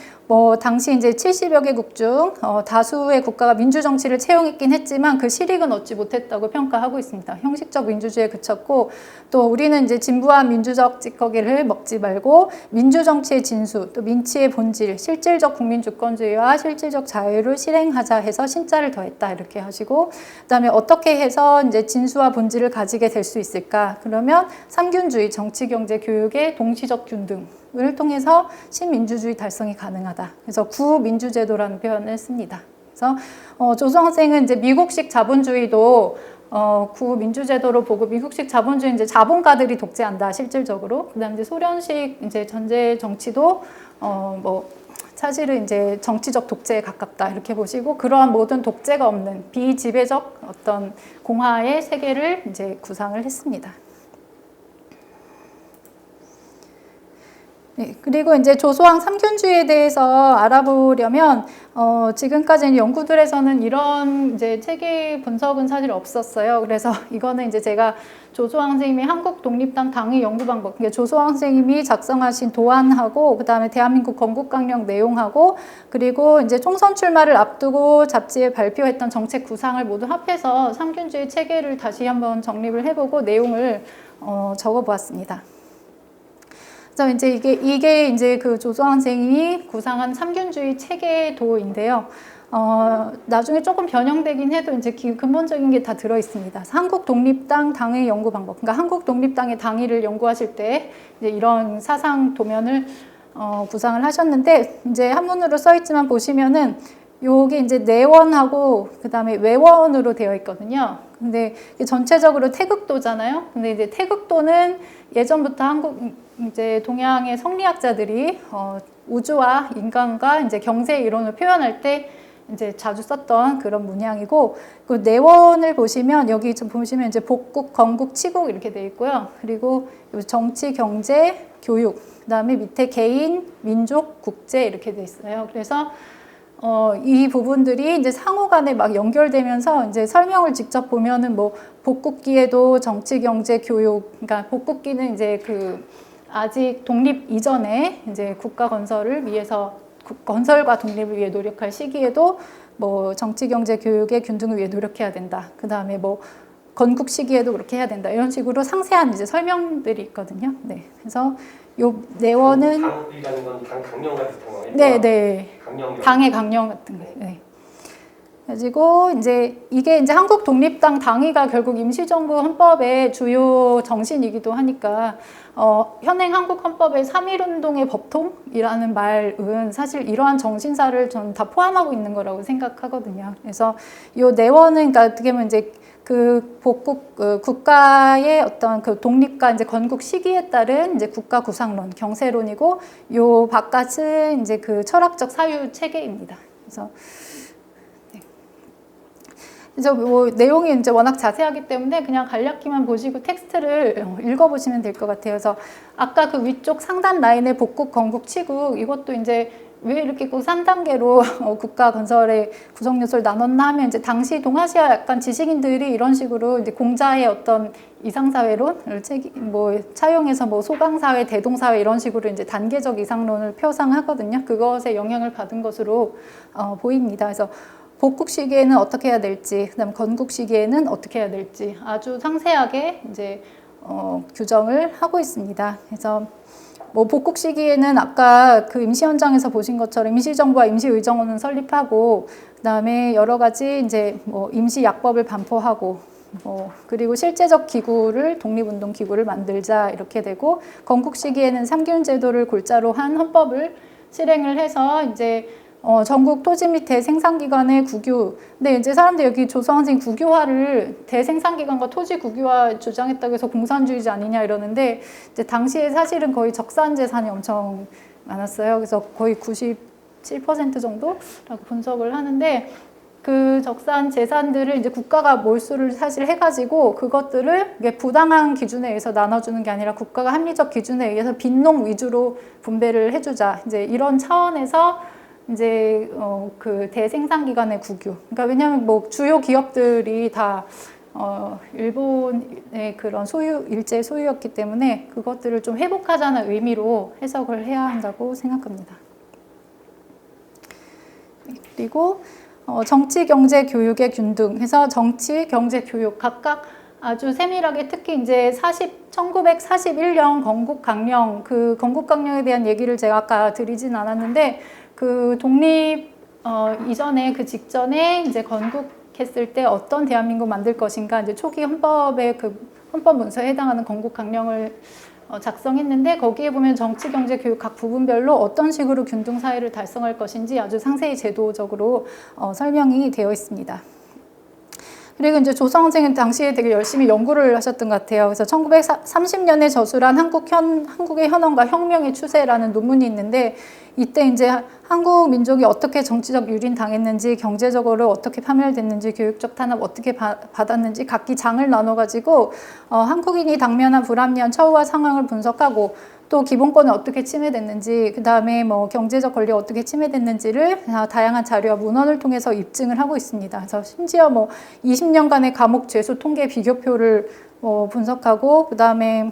당시 이제 70여 개국 중 다수의 국가가 민주정치를 채용했긴 했지만 그 실익은 얻지 못했다고 평가하고 있습니다. 형식적 민주주의에 그쳤고 또 우리는 이제 진부한 민주적 찌꺼기를 먹지 말고 민주정치의 진수, 또 민치의 본질, 실질적 국민주권주의와 실질적 자유를 실행하자 해서 신자를 더했다 이렇게 하시고 그다음에 어떻게 해서 이제 진수와 본질을 가지게 될 수 있을까? 그러면 삼균주의, 정치, 경제, 교육의 동시적 균등을 통해서 신민주주의 달성이 가능하다. 그래서 구민주제도라는 표현을 씁니다. 그래서 조선생은 이제 미국식 자본주의도 구민주제도로 보고 미국식 자본주의 이제 자본가들이 독재한다 실질적으로. 그다음 이제 소련식 이제 전제 정치도 뭐 사실은 이제 정치적 독재에 가깝다 이렇게 보시고 그러한 모든 독재가 없는 비지배적 어떤 공화의 세계를 이제 구상을 했습니다. 네, 그리고 이제 조소왕 삼균주의에 대해서 알아보려면 지금까지 연구들에서는 이런 이제 체계 분석은 사실 없었어요. 그래서 이거는 이제 제가 조소왕 선생님이 한국 독립당 당의 연구 방법, 그러니까 조소왕 선생님이 작성하신 도안하고 그다음에 대한민국 건국강령 내용하고 그리고 이제 총선 출마를 앞두고 잡지에 발표했던 정책 구상을 모두 합해서 삼균주의 체계를 다시 한번 정립을 해보고 내용을 적어보았습니다. 그래서 이제 이게 이제 그 조소왕 선생님이 구상한 삼균주의 체계도인데요. 나중에 조금 변형되긴 해도 이제 근본적인 게 다 들어 있습니다. 한국 독립당 당의 연구 방법. 그러니까 한국 독립당의 당위를 연구하실 때 이제 이런 사상 도면을 구상을 하셨는데 이제 한문으로 써 있지만 보시면은 요게 이제 내원하고 그다음에 외원으로 되어 있거든요. 근데 전체적으로 태극도잖아요. 근데 이제 태극도는 예전부터 한국 이제 동양의 성리학자들이 우주와 인간과 이제 경제 이론을 표현할 때 이제 자주 썼던 그런 문양이고 그 내원을 보시면 여기 좀 보시면 이제 복국, 건국, 치국 이렇게 돼 있고요. 그리고 정치, 경제, 교육, 그다음에 밑에 개인, 민족, 국제 이렇게 돼 있어요. 그래서 이 부분들이 이제 상호 간에 막 연결되면서 이제 설명을 직접 보면은 뭐 복국기에도 정치, 경제, 교육, 그러니까 복국기는 이제 그 아직 독립 이전에 이제 국가 건설을 위해서 건설과 독립을 위해 노력할 시기에도 뭐 정치, 경제, 교육의 균등을 위해 노력해야 된다. 그 다음에 뭐 건국 시기에도 그렇게 해야 된다. 이런 식으로 상세한 이제 설명들이 있거든요. 네, 그래서 요 내원은 당이라는 건 당 강령 같은 거예요. 네, 네, 강령. 당의 강령 같은 거. 네. 가지고 이제 이게 이제 한국 독립당 당위가 결국 임시정부 헌법의 주요 정신이기도 하니까 현행 한국 헌법의 3.1운동의 법통이라는 말은 사실 이러한 정신사를 전 다 포함하고 있는 거라고 생각하거든요. 그래서 이 내원은 그러니까 어떻게 보면 이제 그 복국 국가의 어떤 그 독립과 이제 건국 시기에 따른 이제 국가 구상론, 경세론이고 요 바깥은 이제 그 철학적 사유 체계입니다. 그래서 그래서 뭐 내용이 이제 워낙 자세하기 때문에 그냥 간략히만 보시고 텍스트를 읽어보시면 될 것 같아요. 그래서 아까 그 위쪽 상단 라인의 복국, 건국, 치국 이것도 이제 왜 이렇게 꼭 3단계로 국가 건설의 구성 요소를 나눴나 하면 이제 당시 동아시아 약간 지식인들이 이런 식으로 이제 공자의 어떤 이상사회론을 뭐 차용해서 뭐 소강사회, 대동사회 이런 식으로 이제 단계적 이상론을 표상하거든요. 그것에 영향을 받은 것으로 보입니다. 그래서 복국 시기에는 어떻게 해야 될지, 그다음 건국 시기에는 어떻게 해야 될지 아주 상세하게 이제 규정을 하고 있습니다. 그래서 뭐 복국 시기에는 아까 그 임시 현장에서 보신 것처럼 임시정부와 임시의정원은 설립하고, 그다음에 여러 가지 이제 뭐 임시 약법을 반포하고, 그리고 실제적 기구를 독립운동 기구를 만들자 이렇게 되고, 건국 시기에는 삼균 제도를 골자로 한 헌법을 실행을 해서 이제 전국 토지 및 대생산기관의 국유. 근데 이제 사람들이 여기 조선 선생님 국유화를 대생산기관과 토지 국유화 주장했다고 해서 공산주의자 아니냐 이러는데, 이제 당시에 사실은 거의 적산 재산이 엄청 많았어요. 그래서 거의 97% 정도라고 분석을 하는데, 그 적산 재산들을 이제 국가가 몰수를 사실 해가지고 그것들을 부당한 기준에 의해서 나눠주는 게 아니라 국가가 합리적 기준에 의해서 빈농 위주로 분배를 해주자. 이제 이런 차원에서 이제 그 대생산기관의 국유. 그러니까 왜냐하면 뭐 주요 기업들이 다 일본의 그런 일제 소유였기 때문에 그것들을 좀 회복하자는 의미로 해석을 해야 한다고 생각합니다. 그리고 정치, 경제, 교육의 균등 해서 정치, 경제, 교육 각각 아주 세밀하게 특히 이제 1941년 건국강령, 그 건국강령에 대한 얘기를 제가 아까 드리진 않았는데, 그 독립 이전에 그 직전에 이제 건국했을 때 어떤 대한민국 만들 것인가, 이제 초기 헌법의 그 헌법 문서에 해당하는 건국강령을 작성했는데 거기에 보면 정치, 경제, 교육 각 부분별로 어떤 식으로 균등 사회를 달성할 것인지 아주 상세히 제도적으로 설명이 되어 있습니다. 그리고 이제 조성 선생님 당시에 되게 열심히 연구를 하셨던 것 같아요. 그래서 1930년에 저술한 한국의 현황과 혁명의 추세라는 논문이 있는데 이때 이제 한국 민족이 어떻게 정치적 유린 당했는지, 경제적으로 어떻게 파멸됐는지, 교육적 탄압 어떻게 받았는지 각기 장을 나눠가지고 한국인이 당면한 불합리한 처우와 상황을 분석하고 또 기본권은 어떻게 침해됐는지, 그 다음에 뭐 경제적 권리가 어떻게 침해됐는지를 다양한 자료와 문헌을 통해서 입증을 하고 있습니다. 그래서 심지어 뭐 20년간의 감옥 죄수 통계 비교표를 분석하고, 그 다음에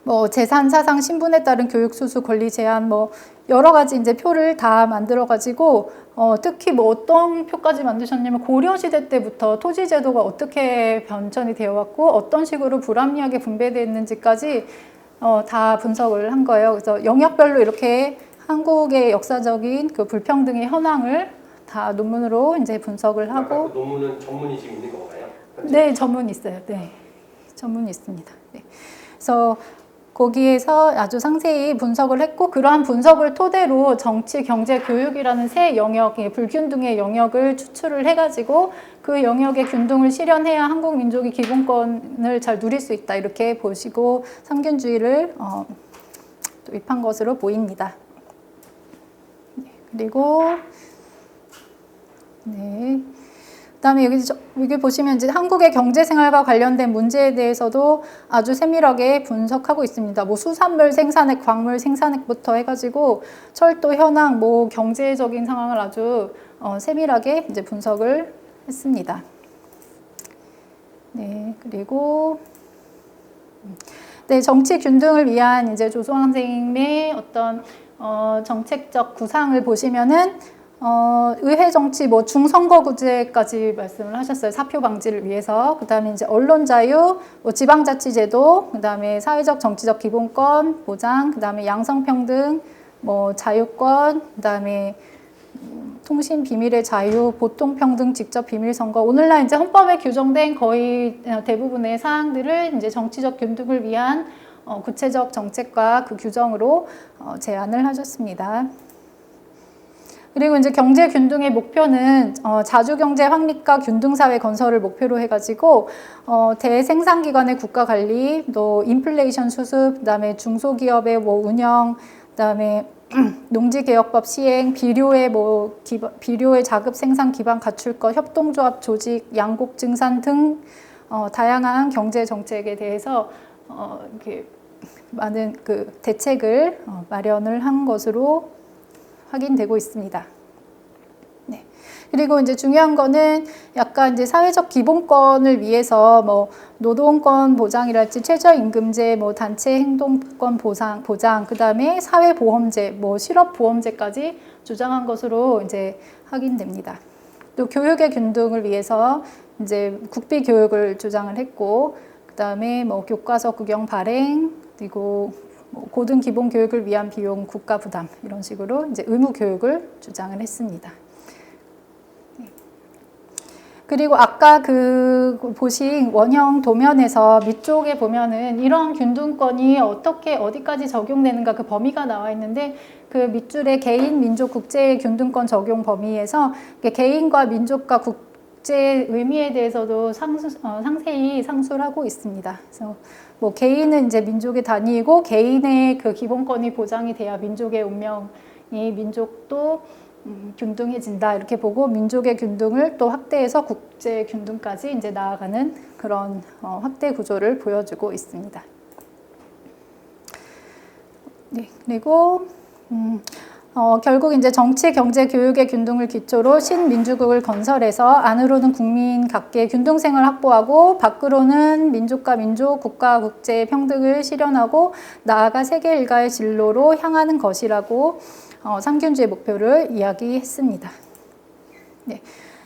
뭐 재산, 사상, 신분에 따른 교육 수수 권리 제한 뭐 여러 가지 이제 표를 다 만들어 가지고 특히 뭐 어떤 표까지 만드셨냐면 고려 시대 때부터 토지 제도가 어떻게 변천이 되어 왔고 어떤 식으로 불합리하게 분배됐는지까지 다 분석을 한 거예요. 그래서 영역별로 이렇게 한국의 역사적인 그 불평등의 현황을 다 논문으로 이제 분석을 하고. 그 논문은 전문이 지금 있는 건가요? 네, 전문이 있어요. 네, 전문이 있습니다. 네. 그래서 거기에서 아주 상세히 분석을 했고 그러한 분석을 토대로 정치, 경제, 교육이라는 세 영역, 불균등의 영역을 추출을 해가지고 그 영역의 균등을 실현해야 한국 민족이 기본권을 잘 누릴 수 있다 이렇게 보시고 삼균주의를 도입한 것으로 보입니다. 그리고 네. 그다음에 여기 보시면 이제 한국의 경제 생활과 관련된 문제에 대해서도 아주 세밀하게 분석하고 있습니다. 뭐 수산물 생산액, 광물 생산액부터 해가지고 철도 현황, 뭐 경제적인 상황을 아주 세밀하게 이제 분석을 했습니다. 네, 그리고 네, 정치 균등을 위한 이제 조성환 선생님의 어떤 정책적 구상을 보시면은. 의회 정치 뭐 중선거구제까지 말씀을 하셨어요. 사표 방지를 위해서. 그 다음에 이제 언론 자유, 뭐 지방자치제도, 그 다음에 사회적 정치적 기본권 보장, 그 다음에 양성평등, 뭐 자유권, 그 다음에 통신 비밀의 자유, 보통평등, 직접 비밀선거. 오늘날 이제 헌법에 규정된 거의 대부분의 사항들을 이제 정치적 균등을 위한 구체적 정책과 그 규정으로 제안을 하셨습니다. 그리고 이제 경제 균등의 목표는 자주경제 확립과 균등사회 건설을 목표로 해가지고 대생산기관의 국가 관리, 또 인플레이션 수습, 그다음에 중소기업의 뭐 운영, 그다음에 농지개혁법 시행, 비료의 자급 생산 기반 갖출 것, 협동조합 조직, 양곡 증산 등 다양한 경제 정책에 대해서 이렇게 많은 그 대책을 마련을 한 것으로 확인되고 있습니다. 네. 그리고 이제 중요한 거는 약간 이제 사회적 기본권을 위해서 뭐 노동권 보장이랄지 최저임금제, 뭐 단체 행동권 보장, 그 다음에 사회보험제, 뭐 실업보험제까지 주장한 것으로 이제 확인됩니다. 또 교육의 균등을 위해서 이제 국비 교육을 주장을 했고, 그 다음에 뭐 교과서 구경 발행, 그리고 고등 기본 교육을 위한 비용 국가 부담 이런 식으로 이제 의무 교육을 주장을 했습니다. 그리고 아까 그 보신 원형 도면에서 밑쪽에 보면은 이런 균등권이 어떻게 어디까지 적용되는가 그 범위가 나와 있는데 그 밑줄에 개인, 민족, 국제 균등권 적용 범위에서 개인과 민족과 국제 의미에 대해서도 상세히 상수를 하고 있습니다. 그래서 뭐 개인은 이제 민족의 단위이고 개인의 그 기본권이 보장이 돼야 민족의 운명이 민족도 균등해진다 이렇게 보고 민족의 균등을 또 확대해서 국제 균등까지 이제 나아가는 그런 확대 구조를 보여주고 있습니다. 네, 그리고 결국 이제 정치, 경제, 교육의 균등을 기초로 신민주국을 건설해서 안으로는 국민 각계의 균등생을 확보하고 밖으로는 민족과 민족, 국가, 국제 평등을 실현하고 나아가 세계 일가의 진로로 향하는 것이라고 삼균주의 목표를 이야기했습니다. 네.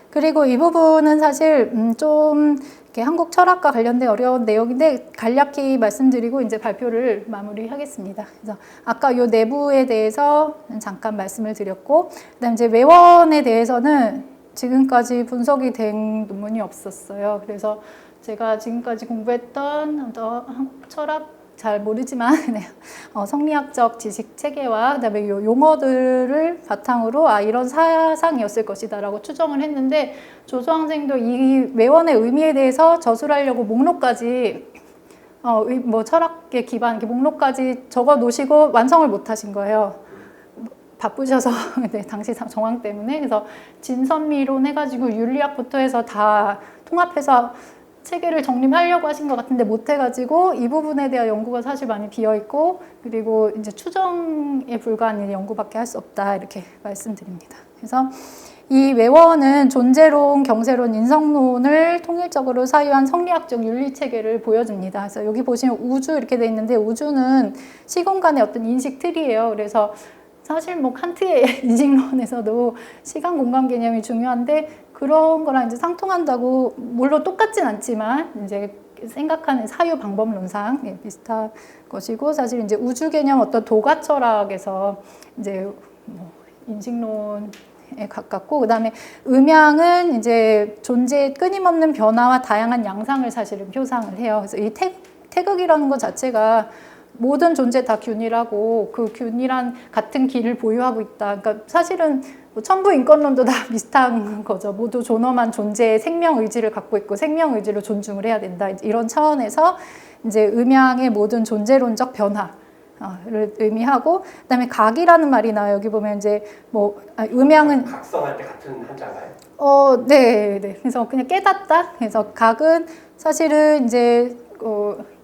그리고 이 부분은 사실 좀 이렇게 한국 철학과 관련된 어려운 내용인데 간략히 말씀드리고 이제 발표를 마무리하겠습니다. 그래서 아까 이 내부에 대해서 잠깐 말씀을 드렸고, 그다음 이제 외원에 대해서는 지금까지 분석이 된 논문이 없었어요. 그래서 제가 지금까지 공부했던 한국 철학 잘 모르지만 네. 성리학적 지식 체계와 그다음에 이 용어들을 바탕으로 이런 사상이었을 것이다라고 추정을 했는데 조수왕생도 이 외원의 의미에 대해서 저술하려고 목록까지 뭐 철학의 기반 이렇게 목록까지 적어 놓으시고 완성을 못 하신 거예요. 바쁘셔서 네, 당시 정황 때문에. 그래서 진선미론 해가지고 윤리학부터 해서 다 통합해서 체계를 정립하려고 하신 것 같은데 못 해가지고 이 부분에 대한 연구가 사실 많이 비어 있고 그리고 이제 추정에 불과한 연구밖에 할 수 없다 이렇게 말씀드립니다. 그래서 이 외원은 존재론, 경세론, 인성론을 통일적으로 사유한 성리학적 윤리 체계를 보여줍니다. 그래서 여기 보시면 우주 이렇게 돼 있는데 우주는 시공간의 어떤 인식 틀이에요. 그래서 사실 뭐 칸트의 인식론에서도 시간 공간 개념이 중요한데 그런 거랑 이제 상통한다고 물론 똑같진 않지만 이제 생각하는 사유 방법론상 비슷한 것이고 사실 이제 우주 개념 어떤 도가 철학에서 이제 뭐 인식론에 가깝고 그다음에 음양은 이제 존재의 끊임없는 변화와 다양한 양상을 사실은 표상을 해요. 그래서 이 태극이라는 것 자체가 모든 존재 다 균일하고 그 균일한 같은 길을 보유하고 있다. 그러니까 사실은 뭐 천부 인권론도 다 비슷한 거죠. 모두 존엄한 존재의 생명 의지를 갖고 있고 생명 의지를 존중을 해야 된다. 이런 차원에서 이제 음양의 모든 존재론적 변화를 의미하고 그다음에 각이라는 말이 나와요. 여기 보면 이제 뭐 음양은 각성할 때 같은 한자인가요? 네. 그래서 그냥 깨닫다. 그래서 각은 사실은 이제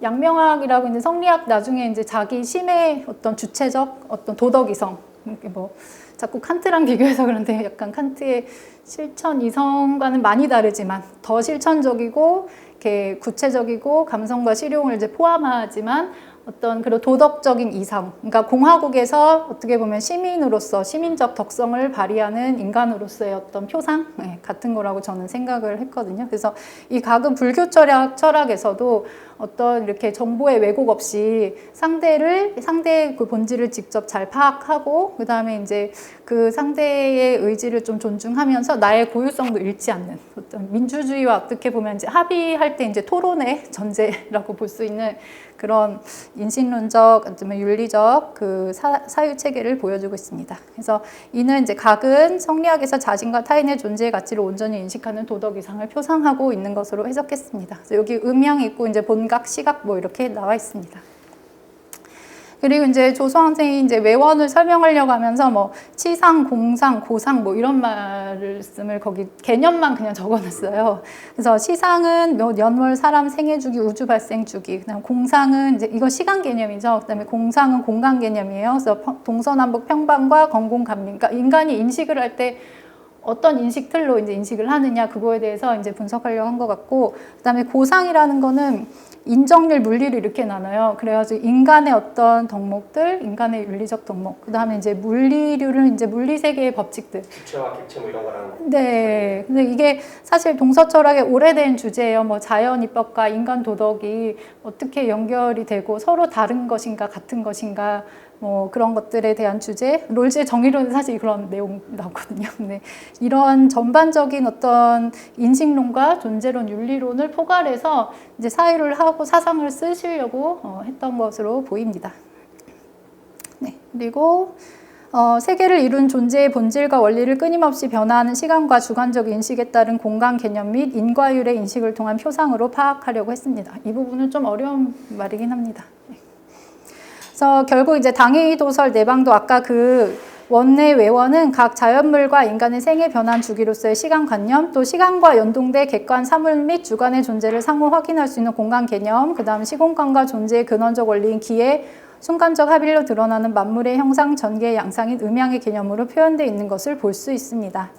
양명학이라고 이제 성리학 나중에 이제 자기 심의 어떤 주체적 어떤 도덕이성 이렇게 뭐 자꾸 칸트랑 비교해서 그런데 약간 칸트의 실천 이성과는 많이 다르지만 더 실천적이고 이렇게 구체적이고 감성과 실용을 이제 포함하지만 어떤 그런 도덕적인 이상, 그러니까 공화국에서 어떻게 보면 시민으로서 시민적 덕성을 발휘하는 인간으로서의 어떤 표상 같은 거라고 저는 생각을 했거든요. 그래서 이 각은 불교 철학에서도 어떤 이렇게 정보의 왜곡 없이 상대의 그 본질을 직접 잘 파악하고 그 다음에 이제 그 상대의 의지를 좀 존중하면서 나의 고유성도 잃지 않는 어떤 민주주의와 어떻게 보면 이제 합의할 때 이제 토론의 전제라고 볼 수 있는 그런 인식론적, 아니면 윤리적 그 사유 체계를 보여주고 있습니다. 그래서 이는 이제 각은 성리학에서 자신과 타인의 존재의 가치를 온전히 인식하는 도덕 이상을 표상하고 있는 것으로 해석했습니다. 그래서 여기 음양이 있고 이제 본각, 시각 뭐 이렇게 나와 있습니다. 그리고 이제 조수왕생이 이제 외원을 설명하려고 하면서 뭐 치상, 공상, 고상 뭐 이런 말씀을 거기 개념만 그냥 적어놨어요. 그래서 치상은 연월 사람 생애 주기, 우주 발생 주기. 그다음 공상은 이제 이거 시간 개념이죠. 그다음에 공상은 공간 개념이에요. 그래서 동서남북 평방과 건공감림. 그러니까 인간이 인식을 할 때 어떤 인식 틀로 이제 인식을 하느냐 그거에 대해서 이제 분석하려고 한 것 같고, 그다음에 고상이라는 거는 인정률, 물리를 이렇게 나눠요. 그래가지고 인간의 어떤 덕목들, 인간의 윤리적 덕목, 그 다음에 이제 물리류는 이제 물리 세계의 법칙들. 주체와 객체 뭐 이런 거랑. 네. 근데 이게 사실 동서철학의 오래된 주제예요. 뭐 자연 입법과 인간 도덕이 어떻게 연결이 되고 서로 다른 것인가 같은 것인가 뭐 그런 것들에 대한 주제. 롤즈의 정의론은 사실 그런 내용 나오거든요. 근데 이런 전반적인 어떤 인식론과 존재론, 윤리론을 포괄해서 이제 사유를 하고 사상을 쓰시려고 했던 것으로 보입니다. 네. 그리고 세계를 이룬 존재의 본질과 원리를 끊임없이 변화하는 시간과 주관적 인식에 따른 공간 개념 및 인과율의 인식을 통한 표상으로 파악하려고 했습니다. 이 부분은 좀 어려운 말이긴 합니다. 그래서 결국 이제 당의 도설 내방도 아까 그 원내 외원은 각 자연물과 인간의 생애 변환 주기로서의 시간관념, 또 시간과 연동돼 객관 사물 및 주관의 존재를 상호 확인할 수 있는 공간 개념, 그 다음 시공간과 존재의 근원적 원리인 기의 순간적 합일로 드러나는 만물의 형상, 전개의 양상인 음양의 개념으로 표현되어 있는 것을 볼 수 있습니다.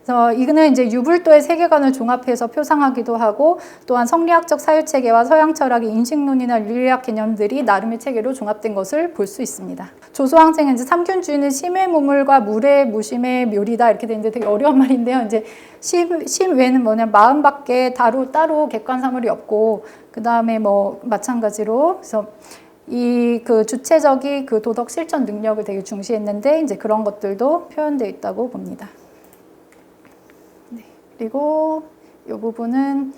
그래서 이거는 이제 유불도의 세계관을 종합해서 표상하기도 하고, 또한 성리학적 사유체계와 서양 철학의 인식론이나 윤리학 개념들이 나름의 체계로 종합된 것을 볼 수 있습니다. 조수왕생은 이제 삼균주의는 심의 무물과 물의 무심의 묘리다 이렇게 되는데 되게 어려운 말인데요. 이제 심 외에는 뭐냐, 마음밖에 따로 객관사물이 없고, 그 다음에 뭐 마찬가지로 그래서 이 그 주체적인 그 도덕 실천 능력을 되게 중시했는데 이제 그런 것들도 표현되어 있다고 봅니다. 그리고 이 부분은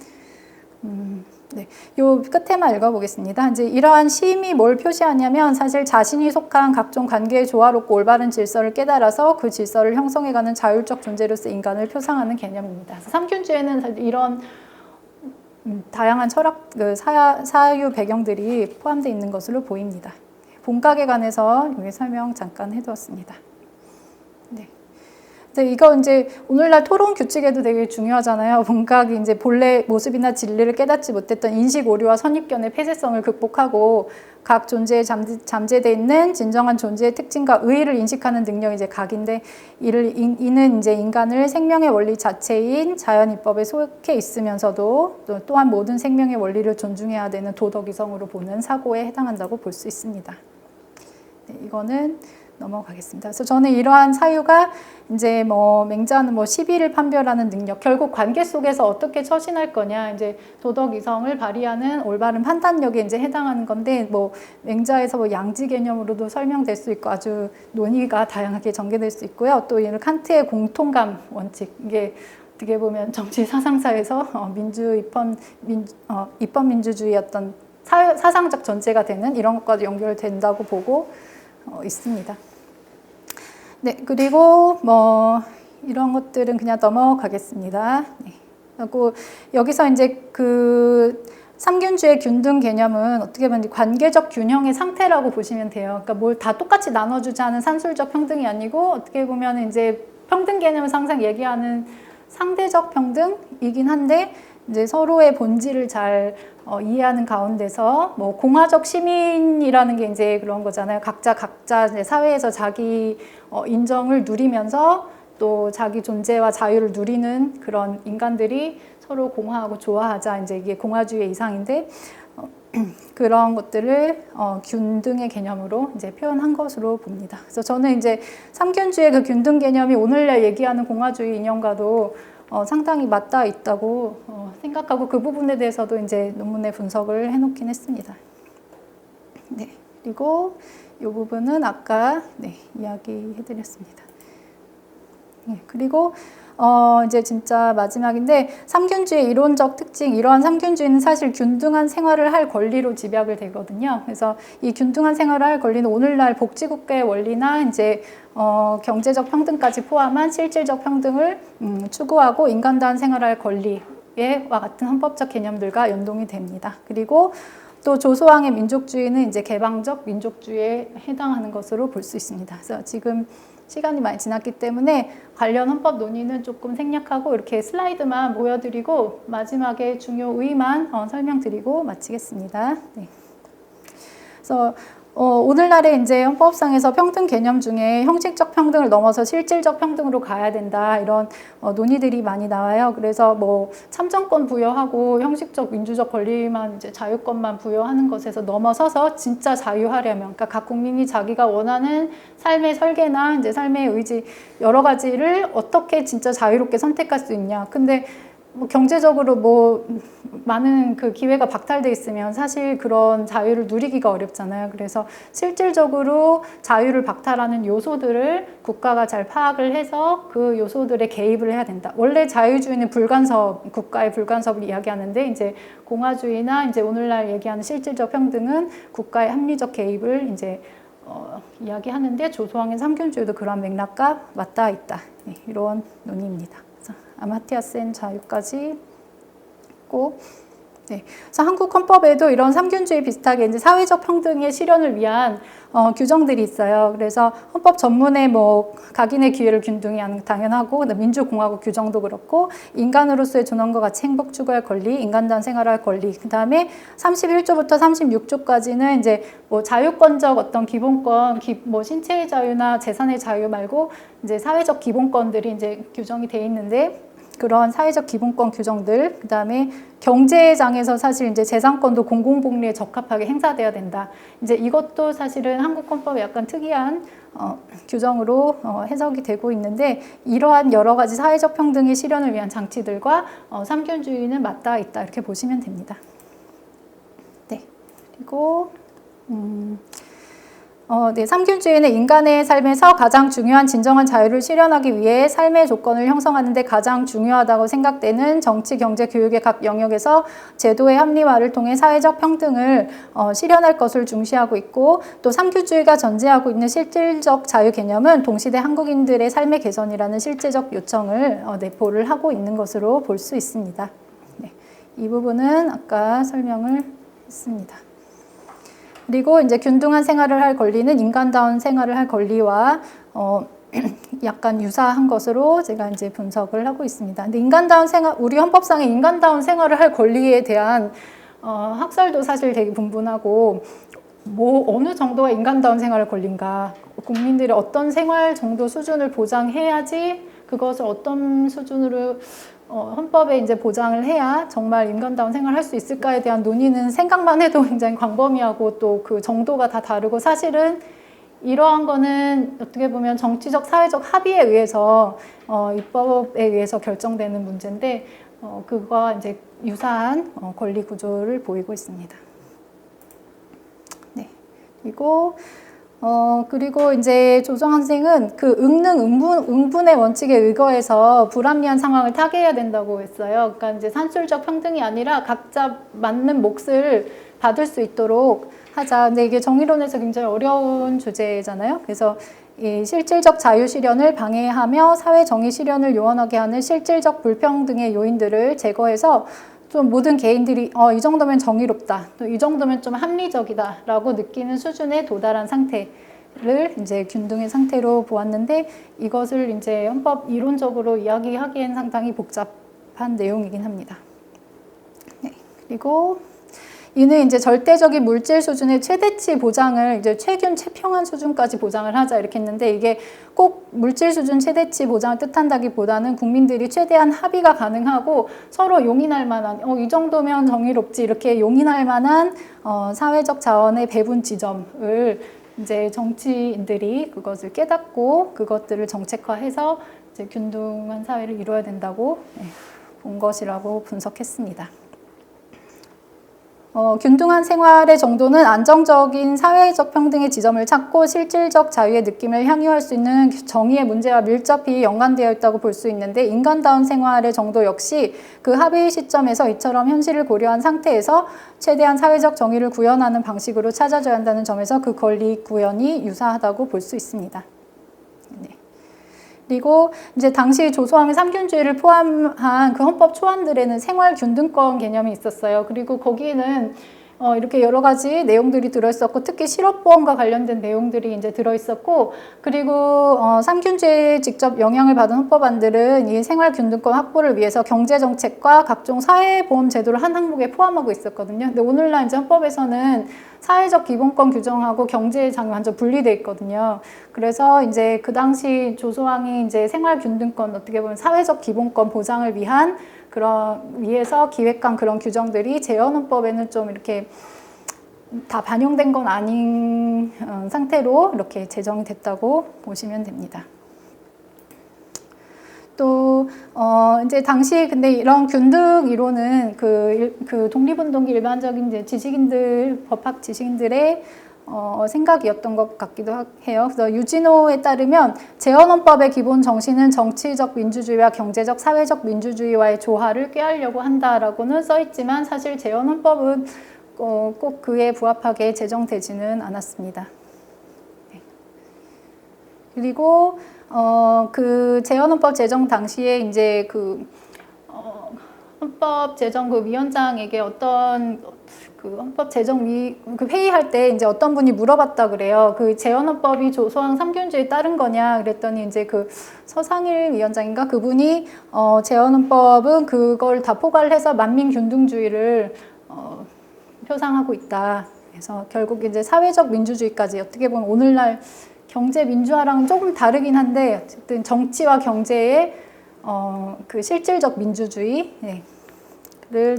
요 끝에만 읽어보겠습니다. 이제 이러한 시임이 뭘 표시하냐면 사실 자신이 속한 각종 관계의 조화롭고 올바른 질서를 깨달아서 그 질서를 형성해가는 자율적 존재로서 인간을 표상하는 개념입니다. 삼균주에는 이런 다양한 철학 사유 배경들이 포함되어 있는 것으로 보입니다. 본각에 관해서 여기 설명 잠깐 해두었습니다. 네. 이거 이제 오늘날 토론 규칙에도 되게 중요하잖아요. 본각이 이제 본래 모습이나 진리를 깨닫지 못했던 인식 오류와 선입견의 폐쇄성을 극복하고 각 존재에 잠재되어 있는 진정한 존재의 특징과 의의를 인식하는 능력이 이제 각인데 이는 이제 인간을 생명의 원리 자체인 자연이법에 속해 있으면서도 또한 모든 생명의 원리를 존중해야 되는 도덕이성으로 보는 사고에 해당한다고 볼 수 있습니다. 네, 이거는 넘어가겠습니다. 그래서 저는 이러한 사유가 이제 맹자는 시비를 판별하는 능력, 결국 관계 속에서 어떻게 처신할 거냐, 이제 도덕 이성을 발휘하는 올바른 판단력에 이제 해당하는 건데, 맹자에서 양지 개념으로도 설명될 수 있고 아주 논의가 다양하게 전개될 수 있고요. 또 이는 칸트의 공통감 원칙, 이게 어떻게 보면 정치 사상사에서 입법 민주주의 어떤 사상적 전제가 되는 이런 것과도 연결된다고 보고 있습니다. 네, 그리고 이런 것들은 그냥 넘어가겠습니다. 네. 그리고 여기서 이제 그 삼균주의 균등 개념은 어떻게 보면 관계적 균형의 상태라고 보시면 돼요. 그러니까 뭘 다 똑같이 나눠주지 않은 산술적 평등이 아니고 어떻게 보면 이제 평등 개념을 항상 얘기하는 상대적 평등이긴 한데 이제 서로의 본질을 잘 이해하는 가운데서 공화적 시민이라는 게 이제 그런 거잖아요. 각자 이제 사회에서 자기 인정을 누리면서 또 자기 존재와 자유를 누리는 그런 인간들이 서로 공화하고 조화하자, 이제 이게 공화주의의 이상인데 그런 것들을 균등의 개념으로 이제 표현한 것으로 봅니다. 그래서 저는 이제 삼균주의 그 균등 개념이 오늘날 얘기하는 공화주의 이념과도 상당히 맞닿아 있다고 생각하고 그 부분에 대해서도 이제 논문에 분석을 해놓긴 했습니다. 네, 그리고 이 부분은 아까 이야기해드렸습니다. 네, 그리고 이제 진짜 마지막인데 삼균주의 이론적 특징, 이러한 삼균주의는 사실 균등한 생활을 할 권리로 집약을 되거든요. 그래서 이 균등한 생활을 할 권리는 오늘날 복지국가의 원리나 이제 경제적 평등까지 포함한 실질적 평등을 추구하고 인간다운 생활할 권리와 같은 헌법적 개념들과 연동이 됩니다. 그리고 또 조소왕의 민족주의는 이제 개방적 민족주의에 해당하는 것으로 볼 수 있습니다. 그래서 지금 시간이 많이 지났기 때문에 관련 헌법 논의는 조금 생략하고 이렇게 슬라이드만 보여드리고 마지막에 중요 의의만 설명드리고 마치겠습니다. 네. 그래서 오늘날의 이제 헌법상에서 평등 개념 중에 형식적 평등을 넘어서 실질적 평등으로 가야 된다, 이런 논의들이 많이 나와요. 그래서 참정권 부여하고 형식적 민주적 권리만 이제 자유권만 부여하는 것에서 넘어서서 진짜 자유하려면, 그러니까 각 국민이 자기가 원하는 삶의 설계나 이제 삶의 의지 여러 가지를 어떻게 진짜 자유롭게 선택할 수 있냐. 근데 경제적으로 많은 그 기회가 박탈돼 있으면 사실 그런 자유를 누리기가 어렵잖아요. 그래서 실질적으로 자유를 박탈하는 요소들을 국가가 잘 파악을 해서 그 요소들에 개입을 해야 된다. 원래 자유주의는 불간섭, 국가의 불간섭을 이야기하는데 이제 공화주의나 이제 오늘날 얘기하는 실질적 평등은 국가의 합리적 개입을 이제 이야기하는데 조소왕의 삼균주의도 그러한 맥락과 맞닿아 있다. 네, 이런 논의입니다. 아마티아 센 자유까지 있고, 네. 그래서 한국 헌법에도 이런 삼균주의 비슷하게 이제 사회적 평등의 실현을 위한 규정들이 있어요. 그래서 헌법 전문에 각인의 기회를 균등히 하는 당연하고, 민주공화국 규정도 그렇고, 인간으로서의 존엄과 같이 행복 추구할 권리, 인간다운 생활할 권리, 그 다음에 31조부터 36조까지는 이제 자유권적 어떤 기본권, 신체의 자유나 재산의 자유 말고 이제 사회적 기본권들이 이제 규정이 돼 있는데, 그런 사회적 기본권 규정들, 그 다음에 경제장에서 사실 이제 재산권도 공공복리에 적합하게 행사돼야 된다. 이제 이것도 사실은 한국 헌법에 약간 특이한 규정으로 해석이 되고 있는데, 이러한 여러 가지 사회적 평등의 실현을 위한 장치들과 삼균주의는 맞닿아 있다, 이렇게 보시면 됩니다. 네. 그리고 네, 삼균주의는 인간의 삶에서 가장 중요한 진정한 자유를 실현하기 위해 삶의 조건을 형성하는 데 가장 중요하다고 생각되는 정치, 경제, 교육의 각 영역에서 제도의 합리화를 통해 사회적 평등을 실현할 것을 중시하고 있고, 또 삼균주의가 전제하고 있는 실질적 자유 개념은 동시대 한국인들의 삶의 개선이라는 실제적 요청을 내포를 하고 있는 것으로 볼 수 있습니다. 네, 이 부분은 아까 설명을 했습니다. 그리고 이제 균등한 생활을 할 권리는 인간다운 생활을 할 권리와 약간 유사한 것으로 제가 이제 분석을 하고 있습니다. 근데 인간다운 생활, 우리 헌법상의 인간다운 생활을 할 권리에 대한 학설도 사실 되게 분분하고, 뭐 어느 정도가 인간다운 생활을 권리인가, 국민들이 어떤 생활 정도 수준을 보장해야지 그것을 어떤 수준으로 헌법에 이제 보장을 해야 정말 인간다운 생활을 할 수 있을까에 대한 논의는 생각만 해도 굉장히 광범위하고 또 그 정도가 다 다르고, 사실은 이러한 거는 어떻게 보면 정치적 사회적 합의에 의해서 입법에 의해서 결정되는 문제인데, 그거와 이제 유사한 권리 구조를 보이고 있습니다. 네. 그리고 이제 조정 학생은 그 응분의 원칙에 의거해서 불합리한 상황을 타개해야 된다고 했어요. 그러니까 이제 산술적 평등이 아니라 각자 맞는 몫을 받을 수 있도록 하자. 근데 이게 정의론에서 굉장히 어려운 주제잖아요. 그래서 이 실질적 자유 실현을 방해하며 사회 정의 실현을 요원하게 하는 실질적 불평등의 요인들을 제거해서 좀 모든 개인들이 이 정도면 정의롭다, 또 이 정도면 좀 합리적이다라고 느끼는 수준에 도달한 상태를 이제 균등의 상태로 보았는데, 이것을 이제 헌법 이론적으로 이야기하기엔 상당히 복잡한 내용이긴 합니다. 네, 그리고 이는 이제 절대적인 물질 수준의 최대치 보장을 이제 최균 최평한 수준까지 보장을 하자 이렇게 했는데, 이게 꼭 물질 수준 최대치 보장을 뜻한다기보다는 국민들이 최대한 합의가 가능하고 서로 용인할 만한 이 정도면 정의롭지 이렇게 용인할 만한 사회적 자원의 배분 지점을 이제 정치인들이 그것을 깨닫고 그것들을 정책화해서 이제 균등한 사회를 이루어야 된다고 본 것이라고 분석했습니다. 균등한 생활의 정도는 안정적인 사회적 평등의 지점을 찾고 실질적 자유의 느낌을 향유할 수 있는 정의의 문제와 밀접히 연관되어 있다고 볼 수 있는데, 인간다운 생활의 정도 역시 그 합의 시점에서 이처럼 현실을 고려한 상태에서 최대한 사회적 정의를 구현하는 방식으로 찾아져야 한다는 점에서 그 권리 구현이 유사하다고 볼 수 있습니다. 네. 그리고 이제 당시 조소함의 삼균주의를 포함한 그 헌법 초안들에는 생활균등권 개념이 있었어요. 그리고 거기에는 이렇게 여러 가지 내용들이 들어있었고, 특히 실업보험과 관련된 내용들이 이제 들어있었고, 그리고 삼균주의에 직접 영향을 받은 헌법안들은 이 생활균등권 확보를 위해서 경제정책과 각종 사회보험 제도를 한 항목에 포함하고 있었거든요. 근데 오늘날 이제 헌법에서는 사회적 기본권 규정하고 경제의 장이 완전 분리돼 있거든요. 그래서 이제 그 당시 조소왕이 이제 생활균등권, 어떻게 보면 사회적 기본권 보장을 위한 위해서 기획한 그런 규정들이 재헌헌법에는 좀 이렇게 다 반영된 건 아닌 상태로 이렇게 제정이 됐다고 보시면 됩니다. 또 이제 당시 근데 이런 균등 이론은 그 독립운동기 일반적인 이제 지식인들, 법학 지식인들의 생각이었던 것 같기도 해요. 그래서 유진호에 따르면 재헌헌법의 기본 정신은 정치적 민주주의와 경제적 사회적 민주주의와의 조화를 꾀하려고 한다라고는 써있지만, 사실 재헌헌법은 꼭 그에 부합하게 제정되지는 않았습니다. 네. 그리고 그 재헌헌법 제정 당시에 이제 헌법 제정 위원장에게 어떤 헌법 제정 회의할 때 이제 어떤 분이 물어봤다 그래요. 그 재헌헌법이 조소왕 삼균주의에 따른 거냐 그랬더니 이제 그 서상일 위원장인가 그분이 재헌헌법은 그걸 다 포괄을 해서 만민균등주의를 표상하고 있다. 그래서 결국 이제 사회적 민주주의까지, 어떻게 보면 오늘날 경제 민주화랑은 조금 다르긴 한데 어쨌든 정치와 경제의 그 실질적 민주주의를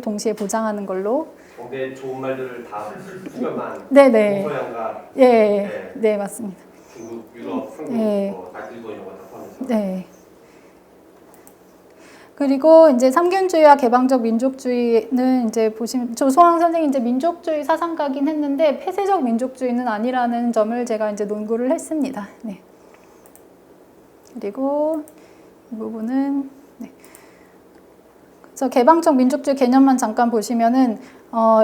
동시에 보장하는 걸로. 근데 좋은 말들을 다 수렴한 네네. 동서양과 네 맞습니다. 중국, 유럽, 한국, 네. 일본 이런 거 다 포함해서. 네. 그리고 이제 삼균주의와 개방적 민족주의는 이제 보시면 조소왕 선생이 이제 민족주의 사상가긴 했는데 폐쇄적 민족주의는 아니라는 점을 제가 이제 논구를 했습니다. 네. 그리고 이 부분은 네. 그래서 개방적 민족주의 개념만 잠깐 보시면은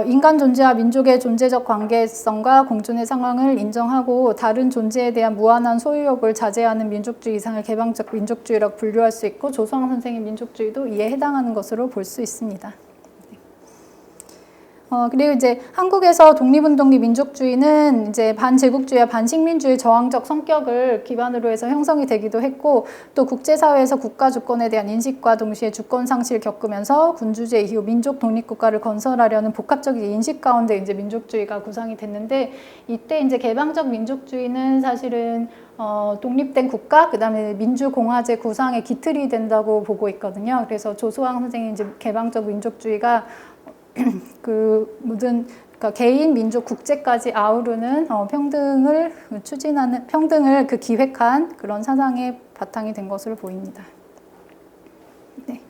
인간 존재와 민족의 존재적 관계성과 공존의 상황을 인정하고 다른 존재에 대한 무한한 소유욕을 자제하는 민족주의 이상을 개방적 민족주의라고 분류할 수 있고 조소왕 선생의 민족주의도 이에 해당하는 것으로 볼 수 있습니다. 그리고 이제 한국에서 독립운동기 민족주의는 이제 반제국주의와 반식민주의 저항적 성격을 기반으로 해서 형성이 되기도 했고 또 국제사회에서 국가 주권에 대한 인식과 동시에 주권 상실을 겪으면서 군주제 이후 민족 독립국가를 건설하려는 복합적인 인식 가운데 이제 민족주의가 구상이 됐는데 이때 이제 개방적 민족주의는 사실은 독립된 국가, 그 다음에 민주공화제 구상의 기틀이 된다고 보고 있거든요. 그래서 조소왕 선생이 이제 개방적 민족주의가 그 모든 그러니까 개인, 민족, 국제까지 아우르는 평등을 추진하는 평등을 그 기획한 그런 사상의 바탕이 된 것으로 보입니다. 네.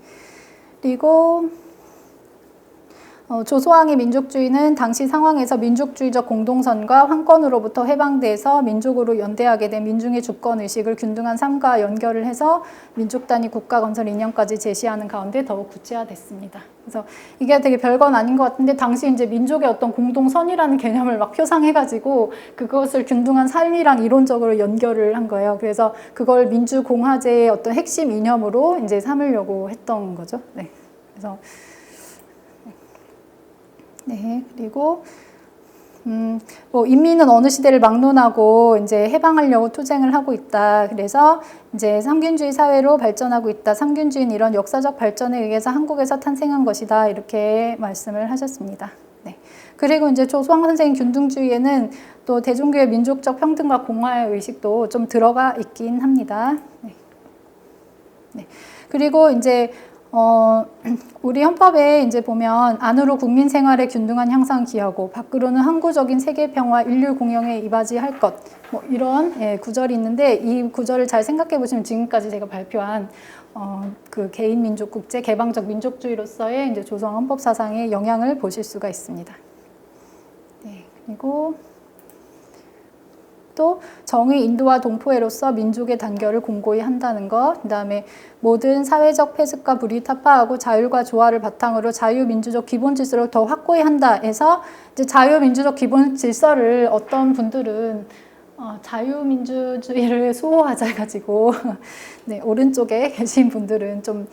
그리고 조소왕의 민족주의는 당시 상황에서 민족주의적 공동선과 황권으로부터 해방돼서 민족으로 연대하게 된 민중의 주권의식을 균등한 삶과 연결을 해서 민족 단위 국가 건설 이념까지 제시하는 가운데 더욱 구체화됐습니다. 그래서 이게 되게 별건 아닌 것 같은데 당시 이제 민족의 어떤 공동선이라는 개념을 막 표상해가지고 그것을 균등한 삶이랑 이론적으로 연결을 한 거예요. 그래서 그걸 민주공화제의 어떤 핵심 이념으로 이제 삼으려고 했던 거죠. 네. 그래서 네, 그리고 뭐 인민은 어느 시대를 막론하고 이제 해방하려고 투쟁을 하고 있다. 그래서 이제 삼균주의 사회로 발전하고 있다. 삼균주의는 이런 역사적 발전에 의해서 한국에서 탄생한 것이다. 이렇게 말씀을 하셨습니다. 네. 그리고 이제 조소왕 선생님 균등주의에는 또 대종교의 민족적 평등과 공화의 의식도 좀 들어가 있긴 합니다. 네. 네. 그리고 이제 우리 헌법에 이제 보면 안으로 국민 생활의 균등한 향상 기하고 밖으로는 항구적인 세계 평화, 인류 공영에 이바지할 것, 뭐 이런 구절이 있는데 이 구절을 잘 생각해 보시면 지금까지 제가 발표한 그 개인 민족 국제 개방적 민족주의로서의 이제 조소왕 헌법 사상의 영향을 보실 수가 있습니다. 네, 그리고 또 정의 인도와 동포애로서 민족의 단결을 공고히 한다는 것, 그 다음에 모든 사회적 폐습과 불이 타파하고 자율과 조화를 바탕으로 자유민주적 기본 질서를 더 확고히 한다 해서 이제 자유민주적 기본 질서를 어떤 분들은 자유민주주의를 수호하자 가지고 네, 오른쪽에 계신 분들은 좀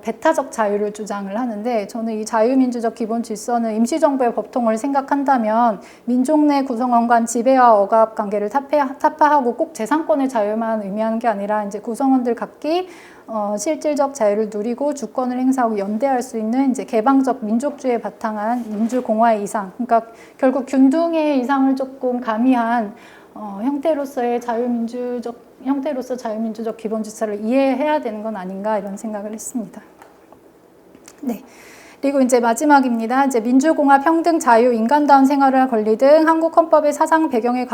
배타적 자유를 주장을 하는데 저는 이 자유민주적 기본 질서는 임시정부의 법통을 생각한다면 민족 내 구성원 간 지배와 억압 관계를 타파하고 꼭 재산권의 자유만 의미하는 게 아니라 이제 구성원들 각기 실질적 자유를 누리고 주권을 행사하고 연대할 수 있는 이제 개방적 민족주의에 바탕한 민주공화의 이상, 그러니까 결국 균등의 이상을 조금 가미한 형태로서의 형태로서 자유민주적 기본 질서를 이해해야 되는 건 아닌가 이런 생각을 했습니다. 네. 그리고 이제 마지막입니다. 이제 민주공화, 평등, 자유, 인간다운 생활의 권리 등 한국 헌법의 사상 배경에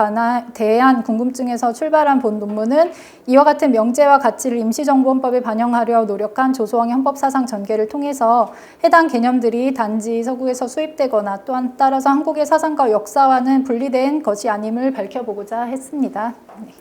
대한 궁금증에서 출발한 본 논문은 이와 같은 명제와 가치를 임시정부 헌법에 반영하려 노력한 조소왕의 헌법 사상 전개를 통해서 해당 개념들이 단지 서구에서 수입되거나 또한 따라서 한국의 사상과 역사와는 분리된 것이 아님을 밝혀보고자 했습니다. 네.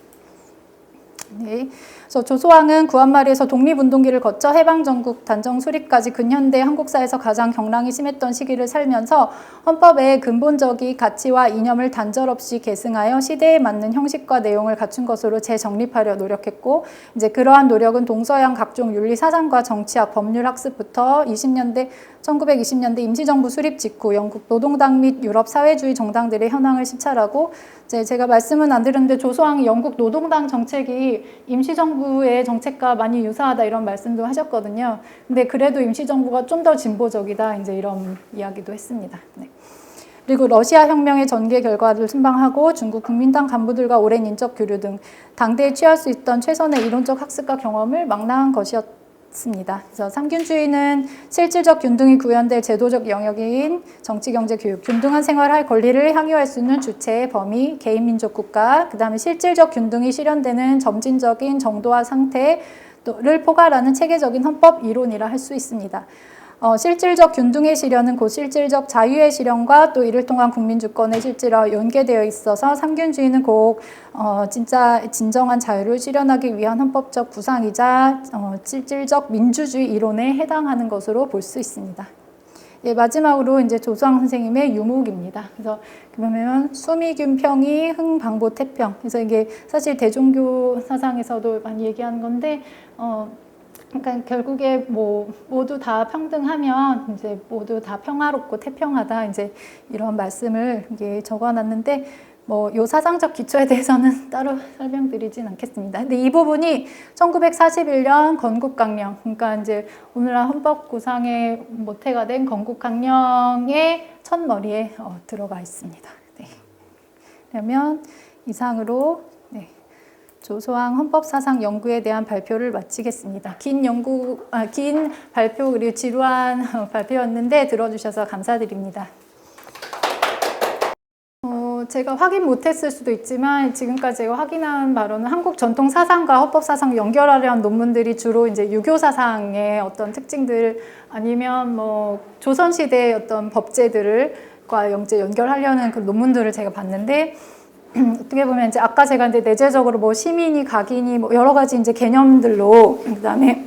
네. 그래서 조소왕은 구한말에서 독립운동기를 거쳐 해방전국 단정 수립까지 근현대 한국사에서 가장 경랑이 심했던 시기를 살면서 헌법의 근본적인 가치와 이념을 단절없이 계승하여 시대에 맞는 형식과 내용을 갖춘 것으로 재정립하려 노력했고 이제 그러한 노력은 동서양 각종 윤리 사상과 정치학, 법률 학습부터 1920년대 임시정부 수립 직후 영국 노동당 및 유럽 사회주의 정당들의 현황을 시찰하고 이제 제가 말씀은 안 드렸는데 조소왕이 영국 노동당 정책이 임시정부의 정책과 많이 유사하다 이런 말씀도 하셨거든요. 근데 그래도 임시정부가 좀 더 진보적이다 이제 이런 이야기도 했습니다. 네. 그리고 러시아 혁명의 전개 결과를 순방하고 중국 국민당 간부들과 오랜 인적 교류 등 당대에 취할 수 있던 최선의 이론적 학습과 경험을 망라한 것이었습니다. 그래서 삼균주의는 실질적 균등이 구현될 제도적 영역인 정치, 경제, 교육, 균등한 생활할 권리를 향유할 수 있는 주체의 범위, 개인 민족 국가, 그 다음에 실질적 균등이 실현되는 점진적인 정도와 상태, 를 포괄하는 체계적인 헌법 이론이라 할 수 있습니다. 실질적 균등의 실현은 곧 실질적 자유의 실현과 또 이를 통한 국민주권의 실질화 연계되어 있어서 삼균주의는 곧 진짜 진정한 자유를 실현하기 위한 헌법적 구상이자 실질적 민주주의 이론에 해당하는 것으로 볼 수 있습니다. 예, 마지막으로 이제 조수왕 선생님의 유목입니다. 그래서 보면 수미균 평이 흥방보 태평. 그래서 이게 사실 대종교 사상에서도 많이 얘기하는 건데, 그러니까 결국에 뭐 모두 다 평등하면 이제 모두 다 평화롭고 태평하다 이제 이런 말씀을 이게 적어놨는데 뭐 요 사상적 기초에 대해서는 따로 설명드리진 않겠습니다. 근데 이 부분이 1941년 건국강령, 그러니까 이제 오늘날 헌법 구상의 모태가 된 건국강령의 첫머리에 들어가 있습니다. 네. 그러면 이상으로 네. 조소왕 헌법사상 연구에 대한 발표를 마치겠습니다. 긴 발표 그리고 지루한 발표였는데 들어주셔서 감사드립니다. 제가 확인 못했을 수도 있지만 지금까지 제가 확인한 바로는 한국 전통 사상과 헌법 사상 연결하려는 논문들이 주로 이제 유교 사상의 어떤 특징들 아니면 뭐 조선 시대의 어떤 법제들과 연결하려는 그 논문들을 제가 봤는데. 어떻게 보면 이제 아까 제가 이제 내재적으로 뭐 시민이 각인이 뭐 여러 가지 이제 개념들로 그다음에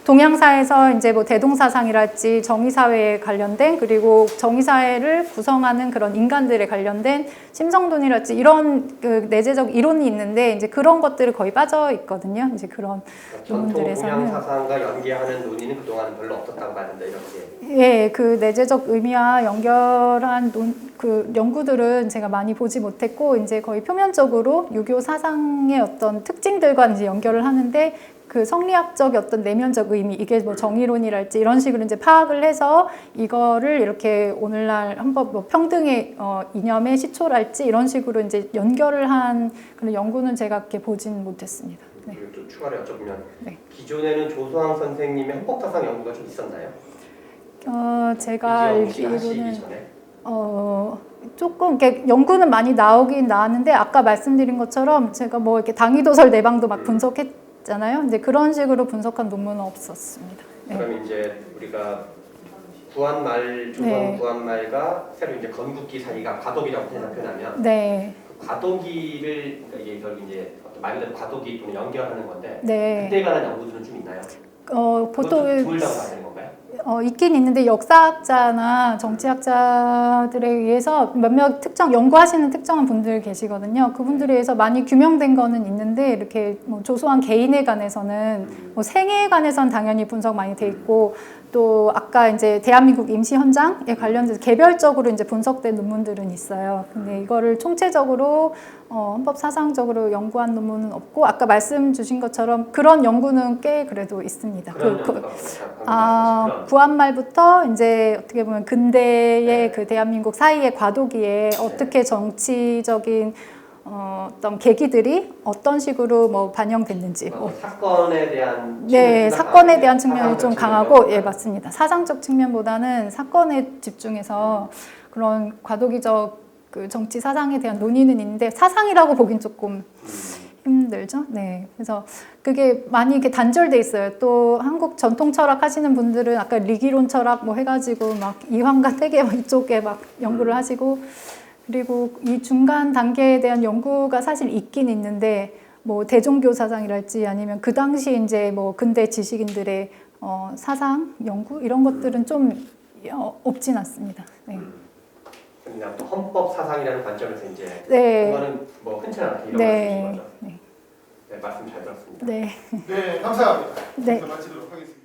동양사에서 이제 뭐 대동사상이랄지 정의사회에 관련된 그리고 정의사회를 구성하는 그런 인간들에 관련된 심성론이랄지 이런 그 내재적 이론이 있는데 이제 그런 것들이 거의 빠져 있거든요. 이제 그런 전통 논문들에서는 동양사상과 연계하는 논의는 그동안 별로 없었다고 하는데 이렇게. 예, 그 내재적 의미와 연결한 그 연구들은 제가 많이 보지 못했고 이제 거의 표면적으로 유교 사상의 어떤 특징들과 이제 연결을 하는데 그 성리학적 어떤 내면적 의미 이게 뭐 정의론이랄지 이런 식으로 이제 파악을 해서 이거를 이렇게 오늘날 헌법 뭐 평등의 이념의 시초랄지 이런 식으로 이제 연결을 한 그런 연구는 제가 그렇게 보진 못했습니다. 네. 그리고 또 추가로 여쭤보면 네. 기존에는 조소왕 선생님의 헌법사상 연구가 좀 있었나요? 제가 하시기 알기로는 전에? 조금 이렇게 연구는 많이 나오긴 나왔는데 아까 말씀드린 것처럼 제가 뭐 이렇게 당위도설 내방도 막 분석했잖아요. 이제 그런 식으로 분석한 논문은 없었습니다. 네. 그럼 이제 우리가 구한말 조선 네. 구한말과 새로 이제 건국기 사이가 과도기라고 표현하면 네. 그 과도기를 이게 결국 이제 말 그대로 과도기 또는 연결하는 건데 네. 그때에 관한 연구들은 좀 있나요? 보통 드물다고 봐야 되는 건가요? 있긴 있는데 역사학자나 정치학자들에 의해서 몇몇 연구하시는 특정한 분들 계시거든요. 그분들에 의해서 많이 규명된 거는 있는데 이렇게 뭐 조소한 개인에 관해서는 뭐 생애에 관해서는 당연히 분석 많이 돼 있고 또 아까 이제 대한민국 임시 헌장에 관련돼서 개별적으로 이제 분석된 논문들은 있어요. 근데 이거를 총체적으로 헌법 사상적으로 연구한 논문은 없고 아까 말씀 주신 것처럼 그런 연구는 꽤 그래도 있습니다. 구한말부터 이제 어떻게 보면 근대의 네. 그 대한민국 사이의 과도기에 어떻게 정치적인 어떤 계기들이 어떤 식으로 뭐 반영됐는지 사건에 대한 네, 사건에 대한 측면이 좀 사상적 강하고 측면보다는. 예, 맞습니다. 사상적 측면보다는 사건에 집중해서 그런 과도기적 그 정치 사상에 대한 논의는 있는데 사상이라고 보긴 조금 힘들죠. 네, 그래서 그게 많이 이렇게 단절돼 있어요. 또 한국 전통 철학 하시는 분들은 아까 리기론 철학 뭐 해가지고 막 이황과 태계 이쪽에 막 연구를 하시고 그리고 이 중간 단계에 대한 연구가 사실 있긴 있는데 뭐 대종교 사상이랄지 아니면 그 당시 이제 뭐 근대 지식인들의 사상 연구 이런 것들은 좀 없진 않습니다. 네. 그냥 또 헌법 사상이라는 관점에서 이제 네. 그거는 뭐 흔치 않게 이런 네. 말씀이신 거죠. 네, 말씀 잘 들었습니다. 네. 네, 감사합니다. 네. 마치도록 하겠습니다.